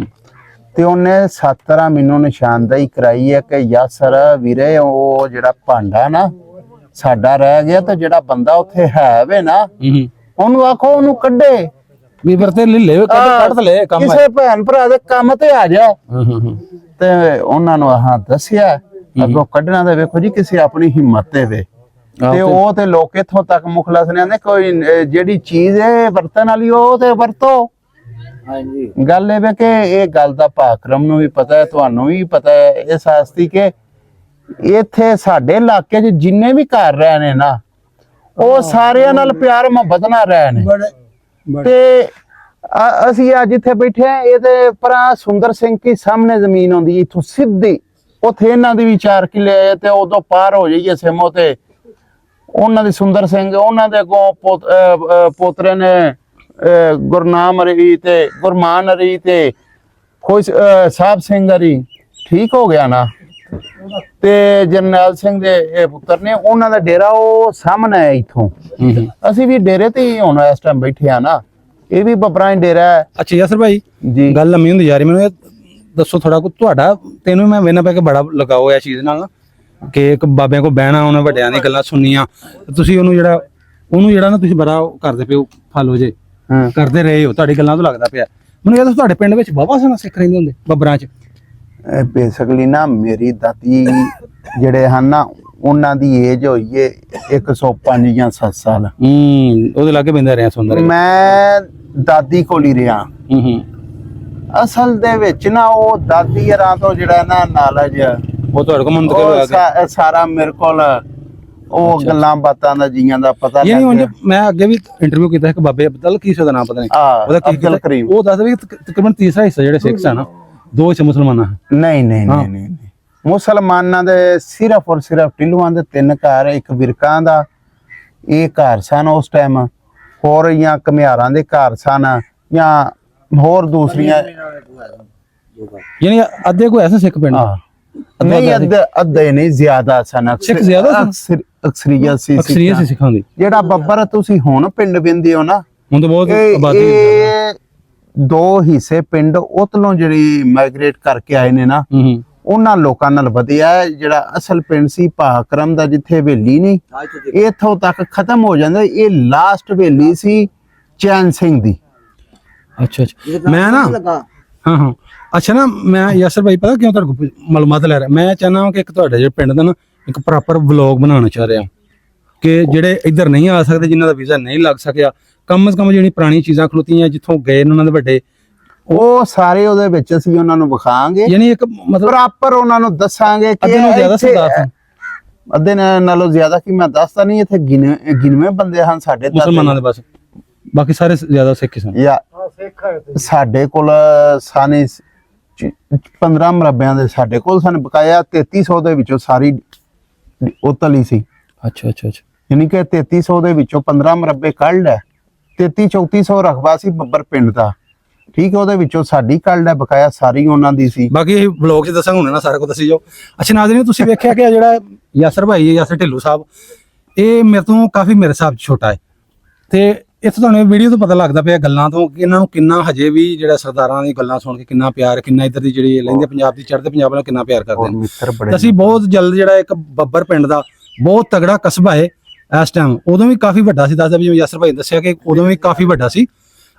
[SPEAKER 3] ਤੇ ਉਹਨੇ 17 ਮੈਨੂੰ ਨਿਸ਼ਾਨਦੇਹੀ ਕਰਾਈ ਹੈ ਕਿ ਯਾਸਰ ਵੀਰੇ ਉਹ ਜਿਹੜਾ ਭਾਂਡਾ ਨਾ ਸਾਡਾ ਰਹਿ ਗਿਆ, ਤੇ ਜਿਹੜਾ ਬੰਦਾ ਉੱਥੇ ਹੈ ਵੇ ਨਾ ਉਹਨੂੰ ਆਖੋ ਉਹਨੂੰ ਕੱਢੇ,
[SPEAKER 1] ਵੀ ਵਰਤੇ ਲੈ ਕੱਢ ਲੈ ਕੰਮ
[SPEAKER 3] ਕਿਸੇ ਭੈਣ ਭਰਾ ਦੇ ਕੰਮ ਤੇ ਆ ਜਾ। ਤੇ ਉਹਨਾਂ ਨੂੰ ਆਹ ਦੱਸਿਆ ਅੱਗੋਂ ਕੱਢਣਾ ਤੇ ਵੇਖੋ ਜੀ ਕਿਸੇ ਆਪਣੀ ਹਿੰਮਤ ਤੇ ਵੇ। ਤੇ ਉਹ ਤੇ ਲੋਕ ਇੱਥੋਂ ਤੱਕ ਮੁਖਲਸ ਨੇ ਕੋਈ ਜਿਹੜੀ ਚੀਜ਼ ਹੈ ਵਰਤਣ ਵਾਲੀ ਉਹ ਤੇ ਵਰਤੋ।
[SPEAKER 4] ਹਾਂਜੀ,
[SPEAKER 3] ਗੱਲ ਇਹ ਵੇ ਕਿ ਇਹ ਗੱਲ ਦਾ ਪਾਕਰਮ ਨੂੰ ਵੀ ਪਤਾ ਹੈ, ਤੁਹਾਨੂੰ ਵੀ ਪਤਾ ਹੈ ਇਸ ਆਸਤੀ ਕਿ ਇੱਥੇ ਸਾਡੇ ਇਲਾਕੇ 'ਚ ਜਿੰਨੇ ਵੀ ਘਰ ਰਹੇ ਨੇ ਨਾ ਉਹ ਸਾਰਿਆਂ ਨਾਲ ਪਿਆਰ ਮੁਹੱਬਤ ਨਾਲ ਰਹੇ ਨੇ। ਤੇ ਅਸੀਂ ਅੱਜ ਜਿੱਥੇ ਬੈਠੇ ਆ ਇਹ ਤੇ ਪਰਾਂ ਸੁੰਦਰ ਸਿੰਘ ਕੀ ਸਾਹਮਣੇ ਜ਼ਮੀਨ ਆਉਂਦੀ ਇੱਥੋਂ ਸਿੱਧੀ, ਉੱਥੇ ਇਹਨਾਂ ਦੀ ਵੀ 4 ਕਿੱਲੇ ਤੇ ਉਦੋਂ ਪਾਰ ਹੋ ਜਾਈਏ ਸਿਮੋ ਤੇ ਉਹਨਾਂ ਦੀ ਸੁੰਦਰ ਸਿੰਘ, ਉਹਨਾਂ ਦੇ ਅੱਗੋਂ ਪੋਤਰੇ ਨੇ ਗੁਰਨਾਮ ਹਰੀ ਤੇ ਗੁਰਮਾਨ ਹਰੀ ਤੇ ਖੁਸ਼ ਸਾਹਿਬ ਸਿੰਘ ਹਰੀ, ਠੀਕ ਹੋ ਗਿਆ ਨਾ। ਤੇ ਜਰਨੈਲ ਸਿੰਘ ਦੇ ਇਹ ਪੁੱਤਰ ਨੇ, ਉਹਨਾਂ ਦਾ ਡੇਰਾ ਉਹ ਸਾਹਮਣੇ ਹੈ ਇੱਥੋਂ। ਅਸੀਂ ਵੀ ਡੇਰੇ ਤੇ ਹੀ ਹੁਣ ਇਸ ਟਾਈਮ ਬੈਠੇ ਆ ਨਾ, ਇਹ ਵੀ ਬੱਬਰਾਂ ਦਾ ਡੇਰਾ ਹੈ।
[SPEAKER 1] ਅੱਛਾ ਯਾਸਰ ਭਾਈ
[SPEAKER 3] ਜੀ,
[SPEAKER 1] ਗੱਲ ਲੰਮੀ ਹੁੰਦੀ ਜਾ ਰਹੀ, ਮੈਨੂੰ ਦੱਸੋ ਥੋੜਾ ਕੁ ਤੁਹਾਡਾ, ਤੈਨੂੰ ਮੈਂ ਵੇਨਾ ਪੈ ਕੇ ਬੜਾ ਲਗਾਓ ਇਹ ਚੀਜ਼ ਨਾਲ ਕਿ ਇੱਕ ਬਾਬਿਆਂ ਕੋ ਬਹਿਣਾ, ਉਹਨਾਂ ਵੱਡਿਆਂ ਦੀਆਂ ਗੱਲਾਂ ਸੁਣਨੀਆਂ, ਤੇ ਤੁਸੀਂ ਉਹਨੂੰ ਜਿਹੜਾ ਨਾ ਤੁਸੀਂ ਬੜਾ ਉਹ ਕਰਦੇ ਪਿਓ, ਫਾਲੋ ਜੇ ਕਰਦੇ ਰਹੇ ਹੋ, ਤੁਹਾਡੀ ਗੱਲਾਂ ਤੋਂ ਲੱਗਦਾ ਪਿਆ। ਮੈਨੂੰ ਇਹ ਦੱਸੋ ਤੁਹਾਡੇ ਪਿੰਡ ਵਿੱਚ ਬਾਬਾ ਸਨ ਸਿੱਖ ਰਹਿੰਦੇ ਹੁੰਦੇ ਬੱਬਰਾਂ 'ਚ?
[SPEAKER 3] ਬੇਸਿਕਲੀ ਨਾ ਮੇਰੀ ਦਾਦੀ ਜਿਹੜੇ ਹਨ ਨਾ, ਉਹਨਾਂ ਦੀ ਏਜ ਹੋਈ ਏ 105 ਜਾਂ 7 ਸਾਲ।
[SPEAKER 1] ਉਹਦੇ ਲਾਗੇ ਬੰਦਾ ਰਿਹਾ ਸੁੰਦਰ।
[SPEAKER 3] ਮੈਂ ਦਾਦੀ ਕੋਲ ਹੀ ਰਿਹਾ। ਅਸਲ ਦੇ ਵਿੱਚ ਨਾ ਉਹ ਦਾਦੀ ਹਰਾਂ ਤੋਂ ਜਿਹੜਾ ਨਾ ਨਾਲਜ
[SPEAKER 1] ਉਹ ਤੁਹਾਡੇ ਕੋਲ ਮੁੰਤਕਿਲ ਹੋਇਆ ਗਿਆ
[SPEAKER 3] ਸਾਰਾ ਮੇਰੇ ਕੋਲ ਉਹ ਗੱਲਾਂ ਬਾਤਾਂ ਦਾ ਜੀਆਂ ਦਾ ਪਤਾ
[SPEAKER 1] ਯਾਨੀ ਉਂਝ ਮੈਂ ਅੱਗੇ ਵੀ ਇੰਟਰਵਿਊ ਕੀਤਾ ਇੱਕ ਬਾਬੇ ਅਬਦਲ ਕੀ ਉਹਦਾ ਨਾਮ ਪਤਾ ਨਹੀਂ, ਉਹਦਾ ਕੀ
[SPEAKER 3] ਅਬਦੁਲ ਕਰੀਮ।
[SPEAKER 1] ਉਹ ਦੱਸਦਾ ਵੀ ਤਕਰੀਬਨ ਤੀਸਰਾ ਹਿੱਸਾ ਜਿਹੜੇ ਸਿੱਖ ਸਨ, 2 ਹਿੱਸੇ ਮੁਸਲਮਾਨਾਂ।
[SPEAKER 3] ਨਹੀਂ ਮੁਸਲਮਾਨਾਂ ਦੇ ਸਿਰਫ ਔਰ ਸਿਰਫ ਟਿੱਲੂਆਂ ਦੇ 3 ਘਰ, ਇੱਕ ਵਿਰਕਾਂ ਦਾ ਇਹ ਘਰ ਸਨ ਉਸ ਟਾਈਮ, ਹੋਰ ਜਾਂ ਘਮਿਆਰਾਂ ਦੇ ਘਰ ਸਨ ਜਾਂ ਹੋਰ ਦੂਸਰੀਆਂ।
[SPEAKER 1] ਯਾਨੀ ਅੱਧੇ ਕੋਈ ਐਸਾ ਸਿੱਖ ਪਿੰਡ
[SPEAKER 3] ਨਹੀਂ ਅੱਧੇ ਨਹੀਂ, ਜ਼ਿਆਦਾ ਸਨ।
[SPEAKER 1] ਸਿੱਖ ਜ਼ਿਆਦਾ
[SPEAKER 3] ਅਕਸਰੀਅਤ ਸੀ
[SPEAKER 1] ਸਿੱਖਾਂ ਦੀ।
[SPEAKER 3] ਜਿਹੜਾ ਬੱਬਰ ਤੁਸੀਂ ਹੁਣ ਪਿੰਡ ਬਿੰਦੇ ਹੋ ਨਾ,
[SPEAKER 1] ਹੁਣ ਤਾਂ ਬਹੁਤ ਆਬਾਦੀ
[SPEAKER 3] ਇਹ 2 ਹਿੱਸੇ ਪਿੰਡ ਉਤਲੋਂ ਜਿਹੜੀ ਮਾਈਗ੍ਰੇਟ ਕਰਕੇ ਆਏ ਨੇ ਨਾ, ਉਹਨਾਂ ਲੋਕਾਂ ਨਾਲ ਵਧਿਆ। ਜਿਹੜਾ ਅਸਲ ਪਿੰਡ ਸੀ ਭਾਕਰਮ ਦਾ, ਜਿੱਥੇ ਹਵੇਲੀ ਨਹੀਂ ਇੱਥੋਂ ਤੱਕ ਖਤਮ ਹੋ ਜਾਂਦਾ, ਇਹ ਲਾਸਟ ਹਵੇਲੀ ਸੀ ਚੈਨ ਸਿੰਘ ਦੀ।
[SPEAKER 1] ਅੱਛਾ ਮੈਂ ਨਾ ਹਾਂ ਅੱਛਾ ਨਾ ਮੈਂ ਯਾਸਰ ਭਾਈ ਪਤਾ ਕਿਉਂ ਤੁਹਾਡੇ ਕੋਲ ਮਾਲੂਮਾਤ ਲੈ ਰਿਹਾ? ਮੈਂ ਚਾਹੁੰਦਾ ਕਿ ਇੱਕ ਤੁਹਾਡੇ ਜਿਹੜੇ ਪਿੰਡ ਦਾ ਨਾ ਇੱਕ ਪ੍ਰੋਪਰ ਵਲੌਗ ਬਣਾਉਣਾ ਚਾਹ ਰਿਹਾ ਕਿ ਜਿਹੜੇ ਇੱਧਰ ਨਹੀਂ ਆ ਸਕਦੇ, ਜਿਨ੍ਹਾਂ ਦਾ ਵੀਜ਼ਾ ਨਹੀਂ ਲੱਗ ਸਕਿਆ, ਕਮ ਸੇ ਕਮ ਜਿਹੜੀ ਪੁਰਾਣੀ ਚੀਜ਼ਾਂ ਖਲੋਤੀਆਂ ਜਿੱਥੋਂ ਗਏ ਨੇ ਉਹਨਾਂ ਦੇ ਵੱਡੇ,
[SPEAKER 3] ਉਹ ਸਾਰੇ ਉਹਦੇ ਵਿੱਚ ਅਸੀਂ ਉਹਨਾਂ ਨੂੰ ਵਿਖਾਵਾਂਗੇ।
[SPEAKER 1] ਯਾਨੀ ਇੱਕ ਮਤਲਬ
[SPEAKER 3] ਪ੍ਰੋਪਰ ਉਹਨਾਂ ਨੂੰ ਦੱਸਾਂਗੇ ਕਿ
[SPEAKER 1] ਅੱਧੇ ਨਾਲੋਂ ਜ਼ਿਆਦਾ ਸਰਦਾਰ ਸਨ।
[SPEAKER 3] ਅੱਧੇ ਨਾਲੋਂ ਜ਼ਿਆਦਾ ਕੀ ਮੈਂ ਦੱਸਦਾ ਨਹੀਂ, ਇੱਥੇ ਗਿਣਵੇਂ ਬੰਦੇ ਹਨ ਸਾਡੇ
[SPEAKER 1] ਮੁਸਲਮਾਨਾਂ ਦੇ, ਬਸ ਬਾਕੀ ਸਾਰੇ ਜ਼ਿਆਦਾ ਸਿੱਖ ਸਨ।
[SPEAKER 3] ਯਾ ਸਾਡੇ ਕੋਲ ਸਾਨੇ 15 ਮਰਬਿਆਂ ਦੇ ਸਾਡੇ ਕੋਲ ਸਨ, ਬਕਾਇਆ 3300 ਦੇ ਵਿੱਚੋਂ ਸਾਰੀ ਉਤਲੀ ਸੀ।
[SPEAKER 1] ਅੱਛਾ
[SPEAKER 3] ਯਾਨੀ ਕਿ 3300 ਦੇ ਵਿੱਚੋਂ 15 ਮਰਬੇ ਕੱਢ ਹੈ, 3300 ਰਕਬਾ ਸੀ ਬੱਬਰ ਪਿੰਡ ਦਾ, ਠੀਕ ਹੈ, ਉਹਦੇ ਵਿੱਚੋਂ ਸਾਡੀ ਕੱਢ ਹੈ, ਬਕਾਇਆ ਸਾਰੀ ਉਹਨਾਂ ਦੀ ਸੀ।
[SPEAKER 1] ਬਾਕੀ ਇਹ ਵਲੌਗ 'ਚ ਦੱਸਾਂਗੇ, ਹੁਣ ਨਾ ਸਾਰਾ ਕੁਝ ਦੱਸੀ ਜਾਓ। ਅੱਛਾ ਨਾਜ਼ਰੀਨ, ਤੁਸੀਂ ਵੇਖਿਆ ਕਿ ਜਿਹੜਾ ਯਾਸਰ ਭਾਈ ਹੈ, ਯਾਸਰ ਢਿੱਲੋਂ ਸਾਹਿਬ, ਇਹ ਮੇਰੇ ਤੋਂ ਕਾਫੀ ਮੇਰੇ ਹਿਸਾਬ 'ਚ ਛੋਟਾ ਹੈ, ਤੇ ਇੱਥੇ ਤੁਹਾਨੂੰ ਵੀਡੀਓ ਤੋਂ ਪਤਾ ਲੱਗਦਾ ਪਿਆ ਗੱਲਾਂ ਤੋਂ ਕਿ ਇਹਨਾਂ ਨੂੰ ਕਿੰਨਾ ਹਜੇ ਵੀ ਜਿਹੜਾ ਸਰਦਾਰਾਂ ਦੀ ਗੱਲਾਂ ਸੁਣ ਕੇ ਕਿੰਨਾ ਪਿਆਰ, ਕਿੰਨਾ ਇੱਧਰ ਦੀ ਜਿਹੜੀ ਲਹਿੰਦੇ ਪੰਜਾਬ ਦੀ ਚੜ੍ਹਦੇ ਪੰਜਾਬ ਨਾਲ ਕਿੰਨਾ ਪਿਆਰ ਕਰਦੇ ਨੇ। ਅਸੀਂ ਬਹੁਤ ਜਲਦ ਜਿਹੜਾ ਇੱਕ ਬੱਬਰ ਪਿੰਡ ਦਾ ਬਹੁਤ ਤਗੜਾ ਕਸਬਾ ਹੈ ਇਸ ਟਾਈਮ, ਉਦੋਂ ਵੀ ਕਾਫੀ ਵੱਡਾ ਸੀ, ਦੱਸਦਾ ਵੀ ਜਿਵੇਂ ਯਾਸਰ ਭਾਈ ਨੇ ਦੱਸਿਆ ਕਿ ਉਦੋਂ ਵੀ ਕਾਫੀ ਵੱਡਾ ਸੀ।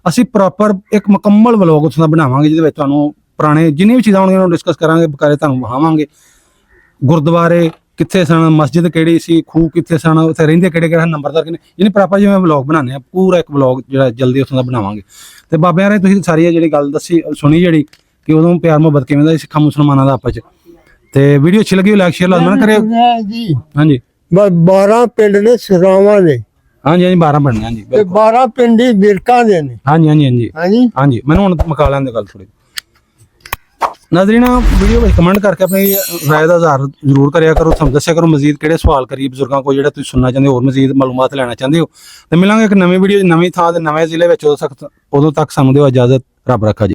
[SPEAKER 1] ਅਸੀਂ ਪ੍ਰੋਪਰ ਇੱਕ ਮੁਕੰਮਲ ਵਲੌਗ ਉੱਥੋਂ ਦਾ ਬਣਾਵਾਂਗੇ, ਜਿਹਦੇ ਵਿੱਚ ਤੁਹਾਨੂੰ ਪੁਰਾਣੇ ਜਿੰਨੀਆਂ ਵੀ ਚੀਜ਼ਾਂ ਹੋਣਗੀਆਂ ਉਹਨੂੰ ਡਿਸਕਸ ਕਰਾਂਗੇ, ਬਕਾਰੇ ਤੁਹਾਨੂੰ ਵਿਖਾਵਾਂਗੇ ਗੁਰਦੁਆਰੇ ਕਿੱਥੇ ਸਨ, ਮਸਜਿਦ ਕਿਹੜੀ ਸੀ, ਖੂਹ ਕਿੱਥੇ ਸਨ, ਉੱਥੇ ਰਹਿੰਦੇ ਕਿਹੜੇ ਨੰਬਰਦਾਰ ਕਿੰਨੇ, ਯਾਨੀ ਪ੍ਰੋਪਰ ਜਿਵੇਂ ਵਲੌਗ ਬਣਾਉਂਦੇ ਆ, ਪੂਰਾ ਇੱਕ ਵਲੌਗ ਜਿਹੜਾ ਜਲਦੀ ਉੱਥੋਂ ਦਾ ਬਣਾਵਾਂਗੇ। ਤੇ ਬਾਬਿਆਂ ਨੇ ਤੁਸੀਂ ਸਾਰੀ ਜਿਹੜੀ ਗੱਲ ਦੱਸੀ ਸੁਣੀ, ਜਿਹੜੀ ਕਿ ਉਦੋਂ ਪਿਆਰ ਮੁਹੱਬਤ ਕਿਵੇਂ ਦਾ ਸਿੱਖਾਂ ਮੁਸਲਮਾਨਾਂ ਦਾ ਆਪਸ ਚ। ਤੇ ਵੀਡੀਓ ਅੱਛੀ ਲੱਗੀ ਲਾਈਕ ਸ਼ੇਅਰ ਲਾਜ਼ਮਨ ਕਰਿਓ ਜੀ। ਹਾਂਜੀ
[SPEAKER 2] 12 ਪਿੰਡ ਨੇ ਸਰਾਵਾਂ ਦੇ,
[SPEAKER 1] ਹਾਂਜੀ 12 ਬਣਨੇ, ਹਾਂਜੀ
[SPEAKER 2] ਤੇ 12 ਪਿੰਡ ਹੀ ਵਿਰਕਾਂ ਦੇ ਨੇ।
[SPEAKER 1] ਹਾਂਜੀ ਮੈਨੂੰ ਹੁਣ ਮੁਕਾ ਲੈਣ ਦੀ ਗੱਲ ਥੋੜੀ। ਨਾਜ਼ਰੀਨ ਵੀਡੀਓ ਵਿੱਚ ਕਮੈਂਟ ਕਰਕੇ ਆਪਣੀ ਰਾਏ ਦਾ ਇਜ਼ਹਾਰ ਜ਼ਰੂਰ ਕਰਿਆ ਕਰੋ, ਸਾਨੂੰ ਦੱਸਿਆ ਕਰੋ ਮਜ਼ੀਦ ਕਿਹੜੇ ਸਵਾਲ ਕਰੀਏ ਬਜ਼ੁਰਗਾਂ ਕੋਲ ਜਿਹੜਾ ਤੁਸੀਂ ਸੁਣਨਾ ਚਾਹੁੰਦੇ ਹੋ, ਹੋਰ ਮਜ਼ੀਦ ਮਾਲੂਮਾਤ ਲੈਣਾ ਚਾਹੁੰਦੇ ਹੋ। ਤੇ ਮਿਲਾਂਗੇ ਇੱਕ ਨਵੀਂ ਵੀਡੀਓ ਨਵੀਂ ਥਾਂ ਤੇ ਨਵੇਂ ਜ਼ਿਲ੍ਹੇ ਵਿੱਚ। ਉਦੋਂ ਤੱਕ ਸਾਨੂੰ ਦਿਓ ਇਜਾਜ਼ਤ, ਰੱਬ ਰੱਖਾ ਜੀ।